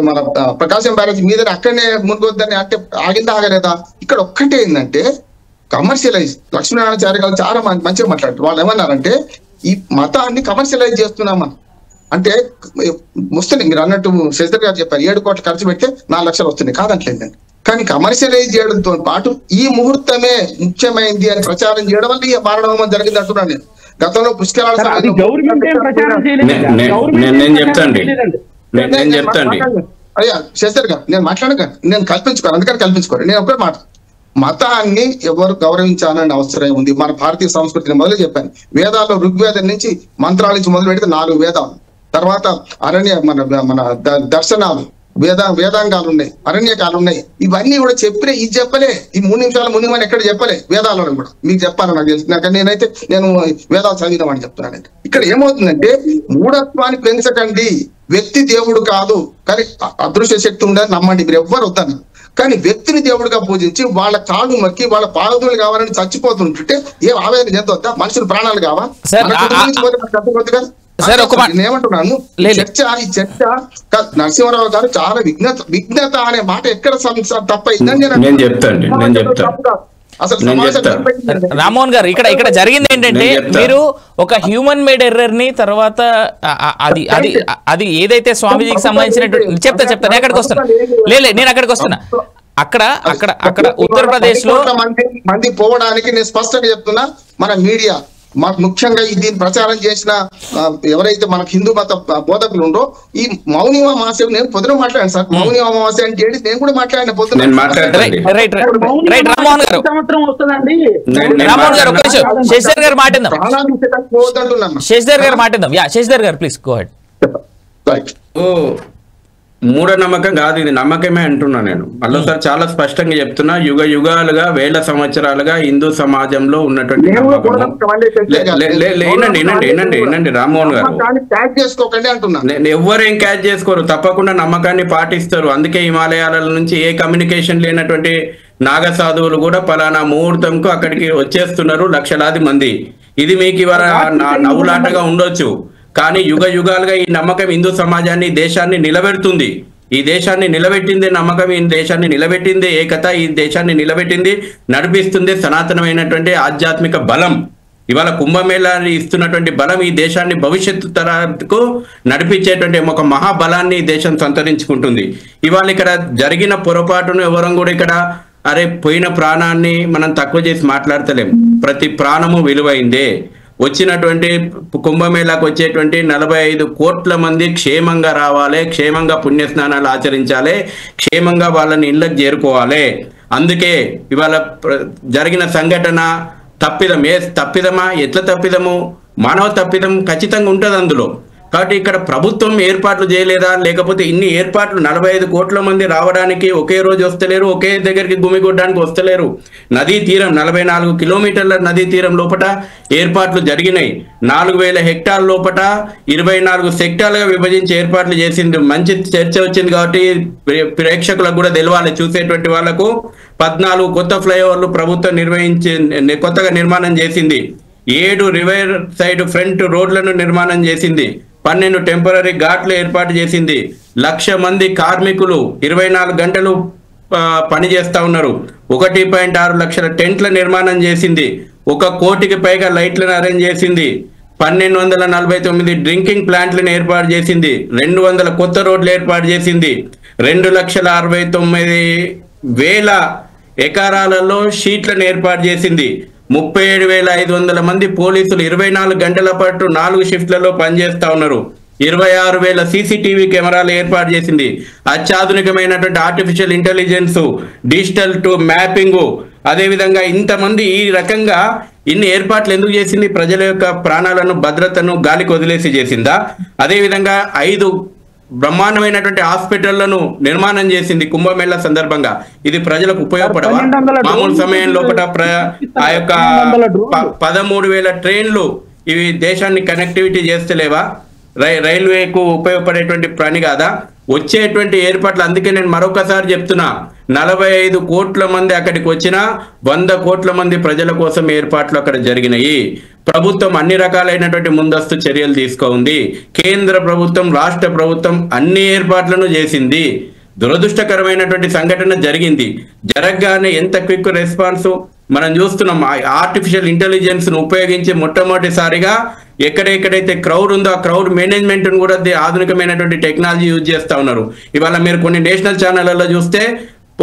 మన ప్రకాశం బ్యారేజ్ మీద అక్కడనే మునిగొద్దని అంటే ఆగిందా ఆగలేదా? ఇక్కడ ఒక్కటే ఏంటంటే కమర్షియలైజ్. లక్ష్మీనారాయణాచార్య గారు చాలా మంచిగా మాట్లాడారు. వాళ్ళు ఏమన్నారంటే ఈ మతాన్ని కమర్షియలైజ్ చేస్తున్నామని. అంటే వస్తున్నాయి, మీరు అన్నట్టు శశిధర్ గారు చెప్పారు, 7 కోట్లు ఖర్చు పెడితే 4 లక్షలు వస్తున్నాయి, కాదంటలేదండి. కానీ కమర్షియలైజ్ చేయడంతో పాటు ఈ ముహూర్తమే ముఖ్యమైనది అని ప్రచారం చేయడం వల్ల ఈ మారణహోమం జరిగింది అంటున్నాను నేను. గతంలో పుష్కరాల అయ్యా శశిధర్ గారు, నేను మాట్లాడగా నేను కల్పించుకోను, అందుకని కల్పించుకోను. నేను ఒకే మాట, మతాన్ని ఎవరు గౌరవించాలని అవసరం ఉంది. మన భారతీయ సంస్కృతిని మొదలు చెప్పాను. వేదాల్లో ఋగ్వేదం నుంచి మంత్రాల నుంచి మొదలు పెడితే 4 వేదాలు, తర్వాత అరణ్య మన దర్శనాలు, వేదాంగాలు ఉన్నాయి, అరణ్యకాలు ఉన్నాయి. ఇవన్నీ కూడా చెప్పలే. ఇది చెప్పలే, ఈ 3 నిమిషాల ముందు మనం ఎక్కడ చెప్పలే. వేదాలను కూడా మీకు చెప్పాలని నాకు తెలుసు. నేను వేదాలు చదివినామని చెప్తున్నాను. ఇక్కడ ఏమవుతుందంటే మూఢత్వాన్ని పెంచకండి. వ్యక్తి దేవుడు కాదు, కానీ అదృశ్య శక్తి ఉందని నమ్మండి, మీరు ఎవ్వరు వద్దని. కానీ వ్యక్తిని దేవుడిగా పూజించి వాళ్ళ కాళ్ళు మొక్కి వాళ్ళ పాదులు కావాలని చచ్చిపోతుంటే ఏం ఆవేదన చెందొద్దా? మనుషులు ప్రాణాలు కావా? నేనేమంటున్నాను, ఈ చర్చ నరసింహారావు గారు చాలా విఘ్నత అనే మాట ఎక్కడ తప్పైందని రామ్మోహన్ గారు ఇక్కడ జరిగింది ఏంటంటే, మీరు ఒక హ్యూమన్ మేడ్ ఎర్రర్ ని తర్వాత అది ఏదైతే స్వామీజీకి సంబంధించినటువంటి చెప్తాను ఎక్కడికి వస్తున్నా నేను అక్కడికి వస్తున్నా. అక్కడ ఉత్తరప్రదేశ్ లో మంది పోవడానికి నేను స్పష్టంగా చెప్తున్నా. మన మీడియా మాకు ముఖ్యంగా దీన్ని ప్రచారం చేసిన ఎవరైతే మనకు హిందూ మత బోధకులు ఉండో, ఈ మౌని అమావాస్య నేను పొద్దున మాట్లాడాను సార్. మౌని అమావాస్య అంటే నేను కూడా మాట్లాడిన పొద్దున. శశిధర్ గారు మాట్లాడదాం. శశిధర్ గారు ప్లీజ్ గో హెడ్. మూఢనమ్మకం కాదు, ఇది నమ్మకమే అంటున్నా నేను. మళ్ళీసారి చాలా స్పష్టంగా చెప్తున్నా, యుగాలుగా 1000 సంవత్సరాలుగా హిందూ సమాజంలో ఉన్నటువంటి రామ్మోహన్ గారు, ఎవరేం క్యాచ్ చేసుకోరు, తప్పకుండా నమ్మకాన్ని పాటిస్తారు. అందుకే హిమాలయాల నుంచి ఏ కమ్యూనికేషన్ లేనటువంటి నాగ సాధువులు కూడా పలానా ముహూర్తంకు అక్కడికి వచ్చేస్తున్నారు, లక్షలాది మంది. ఇది మీకు ఇవాళ నవ్వులాటగా ఉండొచ్చు, కానీ యుగాలుగా ఈ నమ్మకం హిందూ సమాజాన్ని, దేశాన్ని నిలబెడుతుంది. ఈ దేశాన్ని నిలబెట్టిందే నమ్మకం, ఈ దేశాన్ని నిలబెట్టిందే ఏకత, ఈ దేశాన్ని నిలబెట్టింది నడిపిస్తుంది సనాతనమైనటువంటి ఆధ్యాత్మిక బలం. ఇవాళ కుంభమేళా ఇస్తున్నటువంటి బలం ఈ దేశాన్ని భవిష్యత్తు తరాలకు నడిపించేటువంటి ఒక మహాబలాన్ని ఈ దేశం సంతరించుకుంటుంది. ఇవాళ ఇక్కడ జరిగిన పొరపాటును ఎవరం కూడా ఇక్కడ అరే పోయిన ప్రాణాన్ని మనం తక్కువ చేసి మాట్లాడతలేం. ప్రతి ప్రాణము విలువైందే. వచ్చినటువంటి కుంభమేళాకు వచ్చేటువంటి 45 కోట్ల మంది క్షేమంగా రావాలి, క్షేమంగా పుణ్యస్నానాలు ఆచరించాలి, క్షేమంగా వాళ్ళని ఇళ్ళకి చేరుకోవాలి. అందుకే ఇవాళ జరిగిన సంఘటన తప్పిదమా? ఎట్లా తప్పిదము? మానవ తప్పిదం ఖచ్చితంగా ఉంటుంది అందులో. కాబట్టి ఇక్కడ ప్రభుత్వం ఏర్పాట్లు చేయలేదా? లేకపోతే ఇన్ని ఏర్పాట్లు 45 కోట్ల మంది రావడానికి ఒకే రోజు వస్తలేరు, ఒకే దగ్గరికి గుమిగొట్టడానికి వస్తలేరు. నదీ తీరం 44 కిలోమీటర్ల నదీ తీరం లోపల ఏర్పాట్లు జరిగినాయి. 4000 హెక్టార్ల లోపల 24 సెక్టార్లుగా విభజించి ఏర్పాట్లు చేసింది. మంచి చర్చ వచ్చింది కాబట్టి ప్రేక్షకులకు కూడా తెలవాలి, చూసేటువంటి వాళ్లకు. 14 కొత్త ఫ్లైఓవర్లు ప్రభుత్వం కొత్తగా నిర్మాణం చేసింది. 7 రివర్ సైడ్ ఫ్రంట్ రోడ్లను నిర్మాణం చేసింది. 12 టెంపరీ ఘాట్లు ఏర్పాటు చేసింది. 1,00,000 మంది కార్మికులు 24 గంటలు పని చేస్తా ఉన్నారు. 1.6 లక్షల టెంట్ల నిర్మాణం చేసింది. 1 కోటికి పైగా లైట్లను అరేంజ్ చేసింది. 1249 డ్రింకింగ్ ప్లాంట్లను ఏర్పాటు చేసింది. 200 కొత్త రోడ్లు ఏర్పాటు చేసింది. 2,69,000 ఎకరాలలో షీట్లను ఏర్పాటు చేసింది. 37,500 మంది పోలీసులు 24 గంటల పాటు 4 షిఫ్ట్లలో పనిచేస్తా ఉన్నారు. 26,000 CCTV కెమెరాలు ఏర్పాటు చేసింది. అత్యాధునికమైనటువంటి artificial intelligence, digital to mapping, అదేవిధంగా ఇంతమంది ఈ రకంగా ఇన్ని ఏర్పాట్లు ఎందుకు చేసింది? ప్రజల యొక్క ప్రాణాలను, భద్రతను గాలికి వదిలేసి చేసిందా? అదేవిధంగా 5 బ్రహ్మాండమైనటువంటి హాస్పిటళ్లను నిర్మాణం చేసింది కుంభమేళా సందర్భంగా. ఇది ప్రజలకు ఉపయోగపడవా? మామూలు సమయం లోపల ఆ యొక్క 13,000 ట్రైన్లు ఇవి దేశాన్ని కనెక్టివిటీ చేస్తలేవా? రైల్వేకు ఉపయోగపడేటువంటి పని కాదా? వచ్చేటువంటి ఏర్పాట్లు. అందుకే నేను మరొకసారి చెప్తున్నా, 45 కోట్ల మంది అక్కడికి వచ్చినా 100 కోట్ల మంది ప్రజల కోసం ఏర్పాట్లు అక్కడ జరిగినాయి. ప్రభుత్వం అన్ని రకాలైనటువంటి ముందస్తు చర్యలు తీసుకుంది. కేంద్ర ప్రభుత్వం, రాష్ట్ర ప్రభుత్వం అన్ని ఏర్పాట్లను చేసింది. దురదృష్టకరమైనటువంటి సంఘటన జరిగింది. జరగగానే ఎంత క్విక్ రెస్పాన్స్ మనం చూస్తున్నాం. ఆర్టిఫిషియల్ ఇంటెలిజెన్స్ ను ఉపయోగించి మొట్టమొదటిసారిగా ఎక్కడెక్కడైతే క్రౌడ్ ఉందో ఆ క్రౌడ్ మేనేజ్మెంట్ ను కూడా ఆధునికమైనటువంటి టెక్నాలజీ యూజ్ చేస్తా ఉన్నారు. ఇవాళ మీరు కొన్ని నేషనల్ ఛానళ్లలో చూస్తే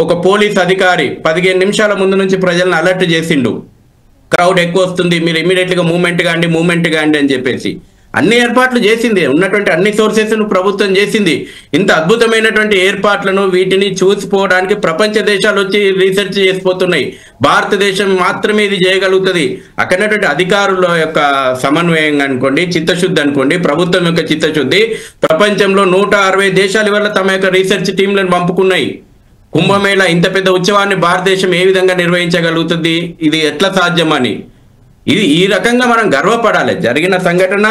ఒక పోలీస్ అధికారి 15 నిమిషాల ముందు నుంచి ప్రజలను అలర్ట్ చేసిండు, క్రౌడ్ ఎక్కువ వస్తుంది, మీరు ఇమీడియట్ గా మూవ్మెంట్ కాండి అని చెప్పేసి. అన్ని ఏర్పాట్లు చేసింది. ఉన్నటువంటి అన్ని సోర్సెస్ ను ప్రభుత్వం చేసింది. ఇంత అద్భుతమైనటువంటి ఏర్పాట్లను వీటిని చూసిపోవడానికి ప్రపంచ దేశాలు వచ్చి రీసెర్చ్ చేసిపోతున్నాయి. భారతదేశం మాత్రమే ఇది చేయగలుగుతుంది. అక్కడటువంటి అధికారుల యొక్క సమన్వయం అనుకోండి, చిత్తశుద్ధి అనుకోండి, ప్రభుత్వం యొక్క చిత్తశుద్ధి. ప్రపంచంలో 160 దేశాల వల్ల తమ యొక్క రీసెర్చ్ టీంలను పంపుకున్నాయి. కుంభమేళా ఇంత పెద్ద ఉత్సవాన్ని భారతదేశం ఏ విధంగా నిర్వహించగలుగుతుంది? ఇది ఎట్లా సాధ్యమని ఈ రకంగా మనం గర్వపడాలి. జరిగిన సంఘటన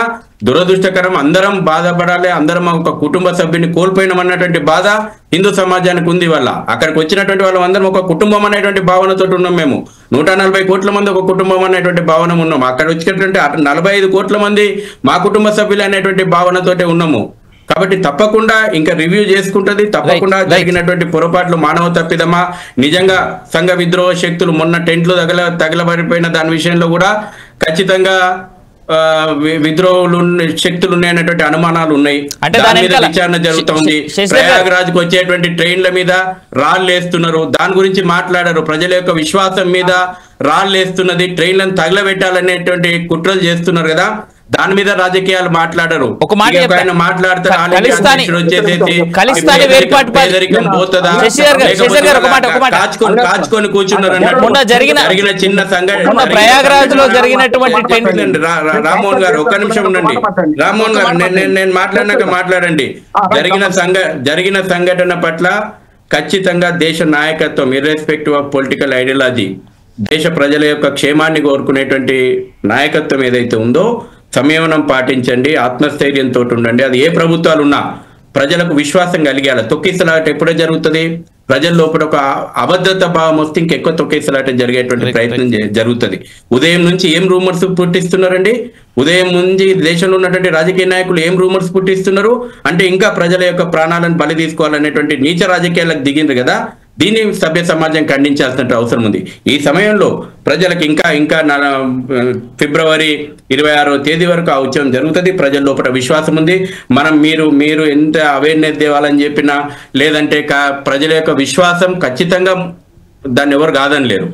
దురదృష్టకరం, అందరం బాధపడాలి. అందరం ఒక కుటుంబ సభ్యుని కోల్పోయినామన్నటువంటి బాధ హిందూ సమాజానికి ఉంది. వల్ల అక్కడికి వచ్చినటువంటి వాళ్ళం అందరం ఒక కుటుంబం అనేటువంటి భావనతో ఉన్నాం. మేము 140 కోట్ల మంది ఒక కుటుంబం అనేటువంటి భావన ఉన్నాము. అక్కడ వచ్చినటువంటి 45 కోట్ల మంది మా కుటుంబ సభ్యులు అనేటువంటి భావనతోటే ఉన్నాము. కాబట్టి తప్పకుండా ఇంకా రివ్యూ చేసుకుంటది. తప్పకుండా జరిగినటువంటి పొరపాట్లు మానవ తప్పిదమా, నిజంగా సంఘ విద్రోహ శక్తులు మొన్న టెంట్లు తగలబడిపోయిన దాని విషయంలో కూడా ఖచ్చితంగా విద్రోహులు శక్తులు ఉన్నాయనేటువంటి అనుమానాలు ఉన్నాయి. దాని మీద విచారణ జరుగుతుంది. ప్రయాగరాజ్ కు వచ్చేటువంటి ట్రైన్ల మీద రాళ్ళు వేస్తున్నారు, దాని గురించి మాట్లాడారు. ప్రజల యొక్క విశ్వాసం మీద రాళ్ళు వేస్తున్నది, ట్రైన్లను తగలబెట్టాలనేటువంటి కుట్రలు చేస్తున్నారు కదా, దాని మీద రాజకీయాలు మాట్లాడరు. ఒక మాట కాచుకొని కూర్చున్నారు. జరిగిన చిన్న సంఘటన ప్రయాగరాజ్ లో జరిగినటువంటి రామ్మోహన్ గారు ఒక్క నిమిషం ఉండండి. రామ్మోహన్ గారు నేను మాట్లాడినాక మాట్లాడండి. జరిగిన సంఘటన పట్ల ఖచ్చితంగా దేశ నాయకత్వం, ఇర్రెస్పెక్టివ్ ఆఫ్ పొలిటికల్ ఐడియాలజీ, దేశ ప్రజల యొక్క క్షేమాన్ని కోరుకునేటువంటి నాయకత్వం ఏదైతే ఉందో సంయమనం పాటించండి, ఆత్మస్థైర్యంతో ఉండండి. అది ఏ ప్రభుత్వాలు ఉన్నా ప్రజలకు విశ్వాసం కలిగేలా. తొక్కిసలాట ఎప్పుడే జరుగుతుంది? ప్రజల లోపల ఒక అభద్రత భావం వస్తే ఇంకెక్కువ తొక్కిసలాట జరిగేటువంటి ప్రయత్నం జరుగుతుంది. ఉదయం నుంచి ఏం రూమర్స్ పుట్టిస్తున్నారండి? ఉదయం నుంచి దేశంలో ఉన్నటువంటి రాజకీయ నాయకులు ఏం రూమర్స్ పుట్టిస్తున్నారు అంటే ఇంకా ప్రజల యొక్క ప్రాణాలను బలి తీసుకోవాలనేటువంటి నీచ రాజకీయాలకు దిగిండ్రు కదా. దీన్ని సభ్య సమాజం ఖండించాల్సిన అవసరం ఉంది. ఈ సమయంలో ప్రజలకు ఇంకా ఫిబ్రవరి 26వ తేదీ వరకు ఆ ఉత్సవం జరుగుతుంది. ప్రజల లోపల విశ్వాసం ఉంది. మీరు ఎంత అవేర్నెస్ తేవాలని చెప్పినా, లేదంటే ప్రజల యొక్క విశ్వాసం ఖచ్చితంగా దాన్ని ఎవరు కాదని లేరు.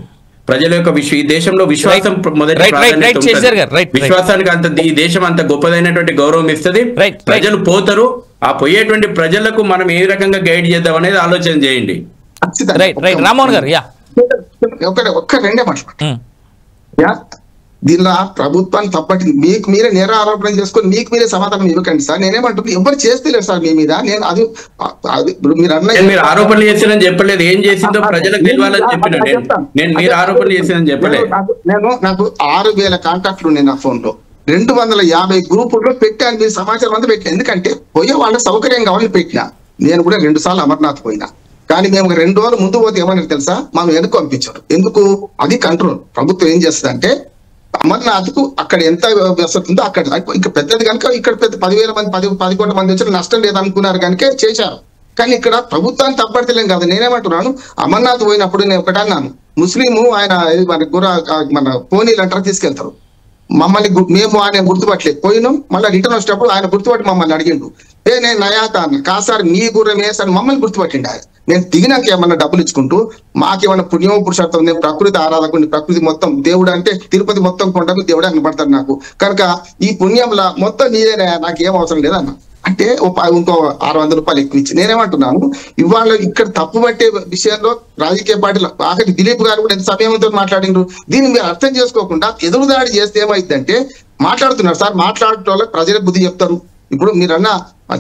ప్రజల యొక్క ఈ దేశంలో విశ్వాసం మొదటి విశ్వాసానికి అంత ఈ దేశం అంత గొప్పదైనటువంటి గౌరవం ఇస్తుంది. ప్రజలు పోతారు. ఆ పోయేటువంటి ప్రజలకు మనం ఏ రకంగా గైడ్ చేద్దాం అనేది ఆలోచన చేయండి. రామ్మోహన్ గారు ఒక్క రెండే మాట్లాడు. దీనిలో ప్రభుత్వాన్ని తప్పటి మీకు మీరే నేర ఆరోపణ చేసుకొని మీకు మీరే సమాధానం ఇవ్వకండి సార్. నేనేమంటున్నా, ఎవరు చేస్తలేరు సార్ మీ మీద. నేను అది మీరు మీరు ఆరోపణలు చేసినని చెప్పలేదు. ఏం చేసిందో ప్రజలకు తెలియాలని చెప్పిన నేను మీరు ఆరోపణలు చేసినని చెప్పలేదు. నాకు 6,000 కాంటాక్ట్లు ఉన్నాయి నా ఫోన్ లో. 250 గ్రూపుల్లో పెట్టాను. మీరు సమాచారం అంతా పెట్టిన. ఎందుకంటే పోయే వాళ్ళ సౌకర్యం కావాలని పెట్టినా. నేను కూడా 2 సార్లు అమర్నాథ్ పోయినా. కానీ మేము 2 రోజులు ముందు పోతే ఏమన్నారు తెలుసా? మనం వెనక్కి పంపించారు. ఎందుకు? అది కంట్రోల్. ప్రభుత్వం ఏం చేస్తుంది అంటే అమర్నాథ్ కు అక్కడ ఎంత వస్తుందో అక్కడ ఇంకా పెద్దది కనుక ఇక్కడ పెద్ద 10,000 మంది 10 కోట్ల మంది వచ్చి నష్టం లేదనుకున్నారు కనుక చేశారు. కానీ ఇక్కడ ప్రభుత్వాన్ని తప్పడతలేం కాదు. నేనేమంటున్నాను, అమర్నాథ్ పోయినప్పుడు నేను ఒకటి అన్నాను, ముస్లిము ఆయన మన పోనీలు అంటారు తీసుకెళ్తారు. మమ్మల్ని మేము ఆయన గుర్తుపట్టలేదు. పోయినాం, మళ్ళీ రిటర్న్ వచ్చేటప్పుడు ఆయన గుర్తుపట్టి మమ్మల్ని అడిగిండు. నేను నయాత అన్న కాసారి మీ గుర్రమే సార్ మమ్మల్ని గుర్తుపట్టిండు ఆయన. నేను దిగినాక ఏమన్నా డబ్బులు ఇచ్చుకుంటూ మాకేమన్నా పుణ్యమో పురుషార్థం, నేను ప్రకృతి ఆరాధకుని, ప్రకృతి మొత్తం దేవుడు అంటే తిరుపతి మొత్తం కొండకు దేవుడు కనపడతాడు నాకు. కనుక ఈ పుణ్యంలా మొత్తం నీదేనా, నాకు ఏం అవసరం లేదన్న. అంటే ఇంకో 600 రూపాయలు ఎక్కువ ఇచ్చి నేనేమంటున్నాను, ఇవాళ ఇక్కడ తప్పు పట్టే విషయంలో రాజకీయ పార్టీలు ఆఖరి దిలీప్ గారు కూడా ఎంత సమయంతో మాట్లాడినారు. దీన్ని మీరు అర్థం చేసుకోకుండా ఎదురుదాడి చేస్తే ఏమైందంటే మాట్లాడుతున్నారు సార్, మాట్లాడటం వల్ల ప్రజలకు బుద్ధి చెప్తారు. ఇప్పుడు మీరన్నా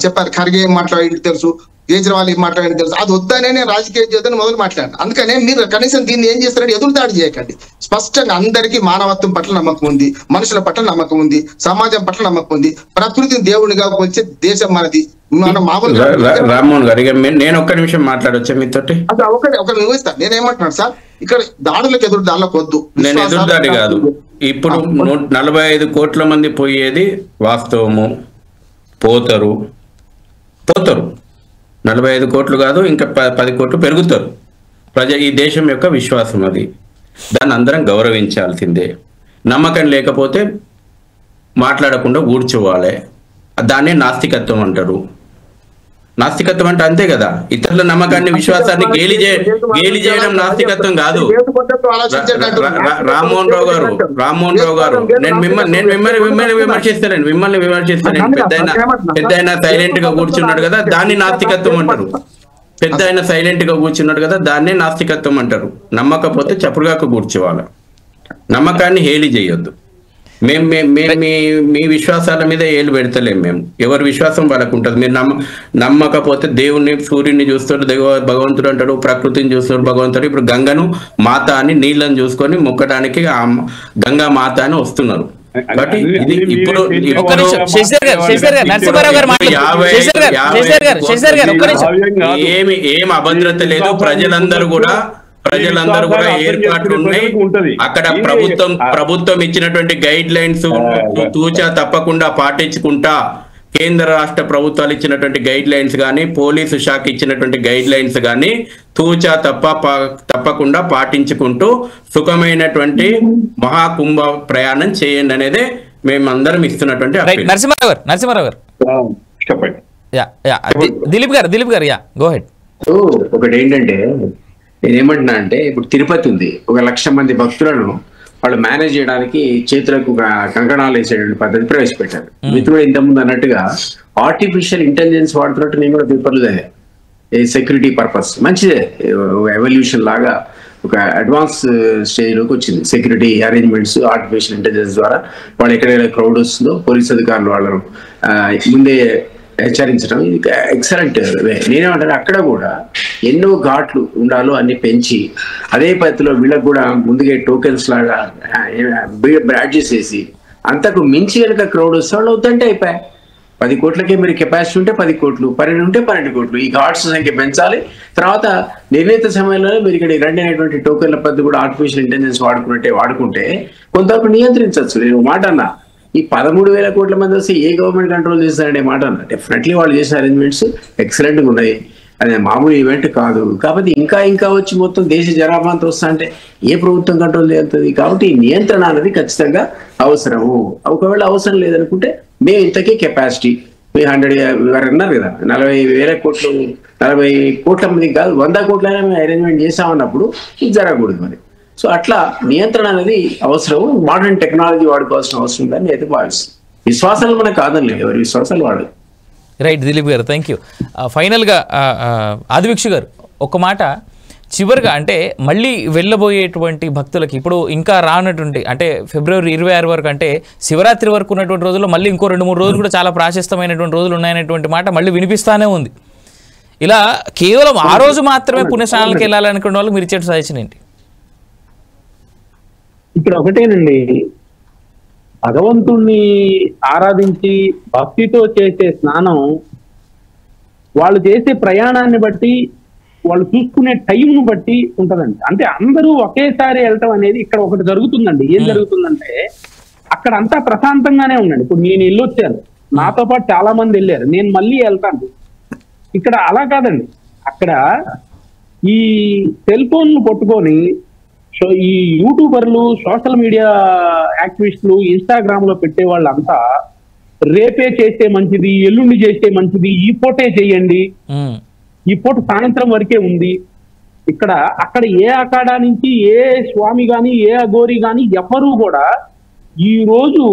చెప్పారు ఖర్గే ఏం మాట్లాడి తెలుసు, కేజ్రీవాల్ ఏం మాట్లాడి తెలుసు, అది వద్దనే నేను రాజకీయం చేద్దని మొదలు మాట్లాడాను. అందుకనే మీరు కనీసం దీన్ని ఏం చేస్తారంటే ఎదురుదాడి చేయకండి. స్పష్టంగా అందరికీ మానవత్వం పట్ల నమ్మకం ఉంది, మనుషుల పట్ల నమ్మకం ఉంది, సమాజం పట్ల నమ్మకం ఉంది. ప్రకృతిని దేవుడిగా వచ్చే దేశం మనది. మన మామూలుగా రామ్మోహన్ గారు నేను ఒక్క నిమిషం మాట్లాడొచ్చా మీతోటి? ఒక నిర్వహిస్తాను. నేనేమంటున్నాను సార్, ఇక్కడ దాడులకు ఎదురు దాడులకు వద్దు. నేను ఎదురుదాడి కాదు. ఇప్పుడు 45 కోట్ల మంది పోయేది వాస్తవము. పోతారు 45 కోట్లు కాదు, ఇంకా 10 కోట్లు పెరుగుతారు. ఈ దేశం యొక్క విశ్వాసం అది. దాన్ని అందరం గౌరవించాల్సిందే. నమ్మకం లేకపోతే మాట్లాడకుండా కూర్చోవాలి. దాన్నే నాస్తికత్వం అంటారు. నాస్తికత్వం అంటే అంతే కదా, ఇతరుల నమ్మకాన్ని విశ్వాసాన్ని గేలి చేయడం నాస్తికత్వం కాదు. రామ్మోహన్ రావు గారు నేను మిమ్మల్ని విమర్శిస్తానండి. పెద్ద సైలెంట్ గా కూర్చున్నాడు కదా, దాన్ని నాస్తికత్వం అంటారు. పెద్ద ఆయన సైలెంట్ గా కూర్చున్నాడు కదా, దాన్నే నాస్తికత్వం అంటారు. నమ్మకపోతే చప్పుడుగాక కూర్చోవాలి. నమ్మకాన్ని హేళి చేయొద్దు. మేము మీ విశ్వాసాల మీద ఏళ్ళు పెడతలేం. మేము ఎవరి విశ్వాసం వాళ్ళకు ఉంటుంది. మీరు నమ్మకపోతే దేవుణ్ణి, సూర్యుడిని చూస్తాడు భగవంతుడు అంటాడు, ప్రకృతిని చూస్తాడు భగవంతుడు. ఇప్పుడు గంగను మాత అని నీళ్ళని చూసుకొని మొక్కడానికి గంగా మాత అని వస్తున్నారు. కాబట్టి ఇది ఇప్పుడు ఏమి అభద్రత లేదు. ప్రజలందరూ కూడా ఏర్పాట్లు ఉన్నాయి. అక్కడ ప్రభుత్వం ఇచ్చినటువంటి గైడ్ లైన్స్ తూచా తప్పకుండా పాటించుకుంటా, కేంద్ర రాష్ట్ర ప్రభుత్వాలు ఇచ్చినటువంటి గైడ్ లైన్స్ కానీ, పోలీసు శాఖ ఇచ్చినటువంటి గైడ్ లైన్స్ కానీ తూచా తప్పకుండా పాటించుకుంటూ సుఖమైనటువంటి మహాకుంభ ప్రయాణం చేయండి అనేది మేమందరం ఇస్తున్నటువంటి. నరసింహారావు గారు దిలీప్ గారు గో హెడ్. ఒకటి ఏంటంటే నేనేమంటున్నా అంటే, ఇప్పుడు తిరుపతి ఉంది, 1,00,000 మంది భక్తులను వాళ్ళు మేనేజ్ చేయడానికి చేతులకు కంకణాలు వేసేటువంటి పద్ధతి ప్రవేశపెట్టారు. మిత్రుడు ఇంతకుముందు అన్నట్టుగా ఆర్టిఫిషియల్ ఇంటెలిజెన్స్ వాడుతున్నట్టు నేను కూడా పేపర్లు చదివా. సెక్యూరిటీ పర్పస్ మంచిదే, ఎవల్యూషన్ లాగా ఒక అడ్వాన్స్ స్టేజ్లోకి వచ్చింది. సెక్యూరిటీ అరేంజ్మెంట్స్ ఆర్టిఫిషియల్ ఇంటెలిజెన్స్ ద్వారా వాళ్ళు ఎక్కడైనా క్రౌడ్ వస్తుందో పోలీస్ అధికారులు వాళ్ళను ముందే హెచ్చరించడం, ఇది ఎక్సలెంట్ వే. నేనేమంటాను, అక్కడ కూడా ఎన్నో ఘాట్లు ఉండాలో అన్ని పెంచి అదే పద్ధతిలో వీళ్ళకి కూడా ముందుగా టోకెన్స్ లాగా బ్యాడ్జెస్ వేసి అంతకు మించి కనుక క్రౌడ్ వస్తే వాళ్ళు అవుతుంటే అయిపోయాయి. 10 కోట్లకే మీరు కెపాసిటీ ఉంటే 10 కోట్లు, 12 ఉంటే 12 కోట్లు. ఈ ఘాట్స్ సంఖ్య పెంచాలి. తర్వాత నిర్ణీత సమయంలో మీరు ఇక్కడ రండి అనేటువంటి టోకెన్ల పద్ధతి కూడా ఆర్టిఫిషియల్ ఇంటెలిజెన్స్ వాడుకుంటే కొంతవరకు నియంత్రించవచ్చు. నేను మాట అన్నా, ఈ 13,000 కోట్ల మంది వస్తే ఏ గవర్నమెంట్ కంట్రోల్ చేస్తారనే మాట అన్న. డెఫినెట్లీ వాళ్ళు చేసిన అరేంజ్మెంట్స్ ఎక్సలెంట్గా ఉన్నాయి. అదే మామూలు ఈవెంట్ కాదు. కాబట్టి ఇంకా వచ్చి మొత్తం దేశ జనాభాంతో వస్తా అంటే ఏ ప్రభుత్వం కంట్రోల్ చేస్తుంది? కాబట్టి నియంత్రణ అనేది ఖచ్చితంగా అవసరము. ఒకవేళ అవసరం లేదనుకుంటే మేము ఇంతకీ కెపాసిటీ 100 అన్నారు కదా, 40,000 కోట్లు 40 కోట్ల మందికి కాదు 100 కోట్లైనా మేము అరేంజ్మెంట్ చేసామన్నప్పుడు ఇది జరగకూడదు మరి. సో అట్లా నియంత్రణ అనేది అవసరం. మోడర్న్ టెక్నాలజీ వాడుకోవాల్సిన అవసరం ఉందని అయితే భావిస్తుంది. విశ్వాసాలు మనకు కాదని లేదు, ఎవరి విశ్వాసాలు వాడదు. రైట్ దిలీప్ గారు, థ్యాంక్ యూ. ఫైనల్గా ఆదివీక్ష గారు ఒక మాట చివరిగా, అంటే మళ్ళీ వెళ్ళబోయేటువంటి భక్తులకి ఇప్పుడు ఇంకా రానటువంటి, అంటే ఫిబ్రవరి 26 వరకు, అంటే శివరాత్రి వరకు ఉన్నటువంటి రోజుల్లో మళ్ళీ ఇంకో 2-3 రోజులు కూడా చాలా ప్రాశస్తమైనటువంటి రోజులు ఉన్నాయనేటువంటి మాట మళ్ళీ వినిపిస్తానే ఉంది. ఇలా కేవలం ఆ రోజు మాత్రమే పుణ్యస్నానాలకు వెళ్ళాలనుకున్న వాళ్ళకి మీరు ఇచ్చే సజెషన్ ఏంటి? ఇక్కడ ఒకటేనండి, భగవంతుణ్ణి ఆరాధించి భక్తితో చేసే స్నానం వాళ్ళు చేసే ప్రయాణాన్ని బట్టి, వాళ్ళు చూసుకునే టైంను బట్టి ఉంటదండి. అంటే అందరూ ఒకేసారి వెళ్ళటం అనేది ఇక్కడ ఒకటి జరుగుతుందండి. ఏం జరుగుతుందంటే అక్కడ అంతా ప్రశాంతంగానే ఉండండి. ఇప్పుడు నేను వెళ్ళొచ్చాను, నాతో పాటు చాలా మంది వెళ్ళారు, నేను మళ్ళీ వెళ్తాను. ఇక్కడ అలా కాదండి. అక్కడ ఈ సెల్ ఫోన్లు పట్టుకొని ఈ యూట్యూబర్లు, సోషల్ మీడియా యాక్టివిస్టులు, ఇన్స్టాగ్రామ్ లో పెట్టే వాళ్ళంతా రేపే చేస్తే మంచిది, ఎల్లుండి చేస్తే మంచిది, ఈ పూటే చేయండి, ఈ పూట సాయంత్రం వరకే ఉంది. అక్కడ ఏ అఖాడా నుంచి ఏ స్వామి గాని ఏ అఘోరి గాని ఎవరు కూడా ఈ రోజు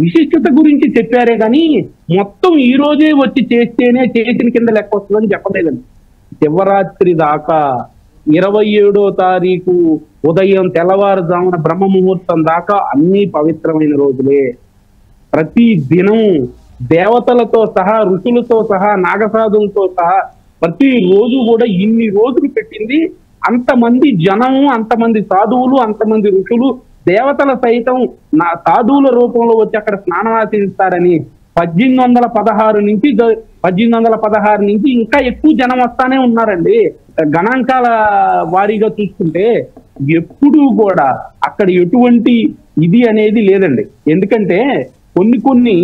విశిష్టత గురించి చెప్పారే కానీ మొత్తం ఈ రోజే వచ్చి చేస్తేనే చేసిన కింద లెక్క వస్తుందని చెప్పలేదండి. శివరాత్రి దాకా 27వ తారీఖు ఉదయం తెల్లవారుజామున బ్రహ్మ ముహూర్తం దాకా అన్ని పవిత్రమైన రోజులే. ప్రతి దినం దేవతలతో సహా, ఋషులతో సహా, నాగసాధులతో సహా ప్రతి రోజు కూడా ఇన్ని రోజులు పెట్టింది. అంతమంది జనము, అంతమంది సాధువులు, అంతమంది ఋషులు, దేవతల సైతం నా సాధువుల రూపంలో వచ్చి అక్కడ స్నానం ఆచరిస్తారని 1816 నుంచి ఇంకా ఎక్కువ జనం వస్తానే ఉన్నారండి. గణాంకాల వారీగా చూసుకుంటే ఎప్పుడూ కూడా అక్కడ ఎటువంటి ఇది అనేది లేదండి. ఎందుకంటే కొన్ని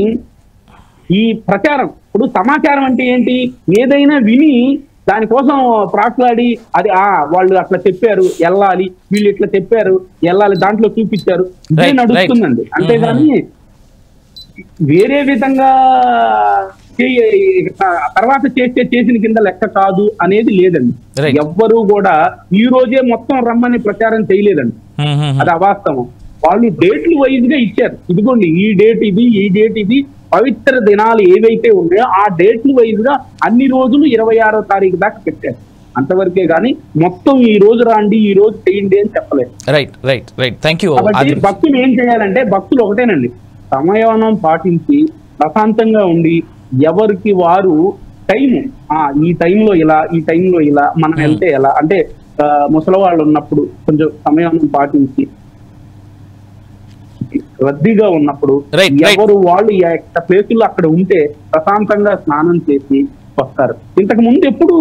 ఈ ప్రచారం, ఇప్పుడు సమాచారం అంటే ఏంటి, ఏదైనా విని దానికోసం ప్రాట్లాడి అది వాళ్ళు అట్లా చెప్పారు వెళ్ళాలి, వీళ్ళు ఇట్లా చెప్పారు వెళ్ళాలి, దాంట్లో చూపించారు, ఇదే నడుస్తుందండి. అంతేగాని వేరే విధంగా తర్వాత చేసిన కింద లెక్క కాదు అనేది లేదండి. ఎవ్వరూ కూడా ఈ రోజే మొత్తం రమ్మని ప్రచారం చేయలేదండి. అది అవాస్తవం. వాళ్ళు డేట్లు వైజ్ గా ఇచ్చారు. ఇదిగోండి ఈ డేట్ ఇది, ఈ డేట్ ఇది, పవిత్ర దినాలు ఏవైతే ఉన్నాయో ఆ డేట్లు వైజ్ గా అన్ని రోజులు 26వ తారీఖు దాకా పెట్టారు. అంతవరకే గానీ మొత్తం ఈ రోజు రాండి, ఈ రోజు చేయండి అని చెప్పలేదు. కాబట్టి భక్తులు ఏం చేయాలంటే, భక్తులు ఒకటేనండి, సమయవనం పాటించి ప్రశాంతంగా ఉండి ఎవరికి వారు టైము, ఈ టైంలో ఇలా, ఈ టైంలో ఇలా, మనం వెళ్తే ఎలా అంటే ముసలి వాళ్ళు ఉన్నప్పుడు కొంచెం సమయవనం పాటించి, రద్దీగా ఉన్నప్పుడు ఎవరు వాళ్ళు ప్లేసుల్లో అక్కడ ఉంటే ప్రశాంతంగా స్నానం చేసి వస్తారు. ఇంతకు ముందు ఎప్పుడు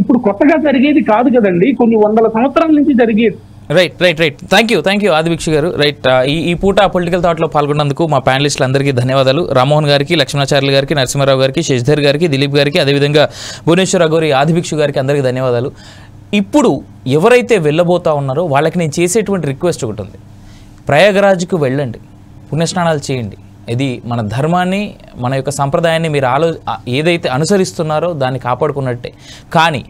ఇప్పుడు కొత్తగా జరిగేది కాదు కదండి, కొన్ని వందల సంవత్సరాల నుంచి జరిగేది. రైట్. థ్యాంక్ యూ ఆదిభిక్షు గారు. రైట్, ఈ పూట పొలిటికల్ థాట్లో పాల్గొన్నందుకు మా ప్యానలిస్టులు అందరికీ ధన్యవాదాలు. రామ్మోహన్ గారికి, లక్ష్మణాచార్యులు గారికి, నరసింహారావు గారికి, శశిధర్ గారికి, దిలీప్ గారికి, అదేవిధంగా భువనేశ్వర గౌరి, ఆదిభిక్షు గారికి అందరికీ ధన్యవాదాలు. ఇప్పుడు ఎవరైతే వెళ్ళబోతా ఉన్నారో వాళ్ళకి నేను చేసేటువంటి రిక్వెస్ట్ ఒకటి ఉంది. ప్రయాగరాజ్కు వెళ్ళండి, పుణ్యస్నానాలు చేయండి. ఇది మన ధర్మాన్ని, మన యొక్క సంప్రదాయాన్ని మీరు ఏదైతే అనుసరిస్తున్నారో దాన్ని కాపాడుకున్నట్టే. కానీ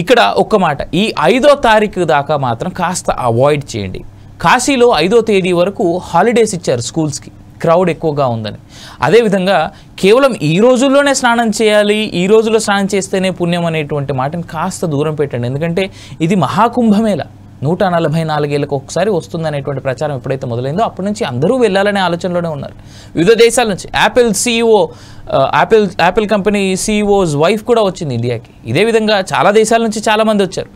ఇక్కడ ఒక్క మాట, ఈ 5వ తారీఖు దాకా మాత్రం కాస్త అవాయిడ్ చేయండి. కాశీలో 5వ తేదీ వరకు హాలిడేస్ ఇచ్చారు స్కూల్స్కి, క్రౌడ్ ఎక్కువగా ఉందని. అదేవిధంగా కేవలం ఈ రోజుల్లోనే స్నానం చేయాలి, ఈ రోజుల్లో స్నానం చేస్తేనే పుణ్యం అనేటువంటి మాటని కాస్త దూరం పెట్టండి. ఎందుకంటే ఇది మహాకుంభమేళ, 144 ఏళ్ళకు ఒకసారి వస్తుంది అనేటువంటి ప్రచారం ఎప్పుడైతే మొదలైందో అప్పటి నుంచి అందరూ వెళ్ళాలనే ఆలోచనలోనే ఉన్నారు. వివిధ దేశాల నుంచి యాపిల్ కంపెనీ సీఈఓస్ వైఫ్ కూడా వచ్చింది ఇండియాకి. ఇదే విధంగా చాలా దేశాల నుంచి చాలామంది వచ్చారు.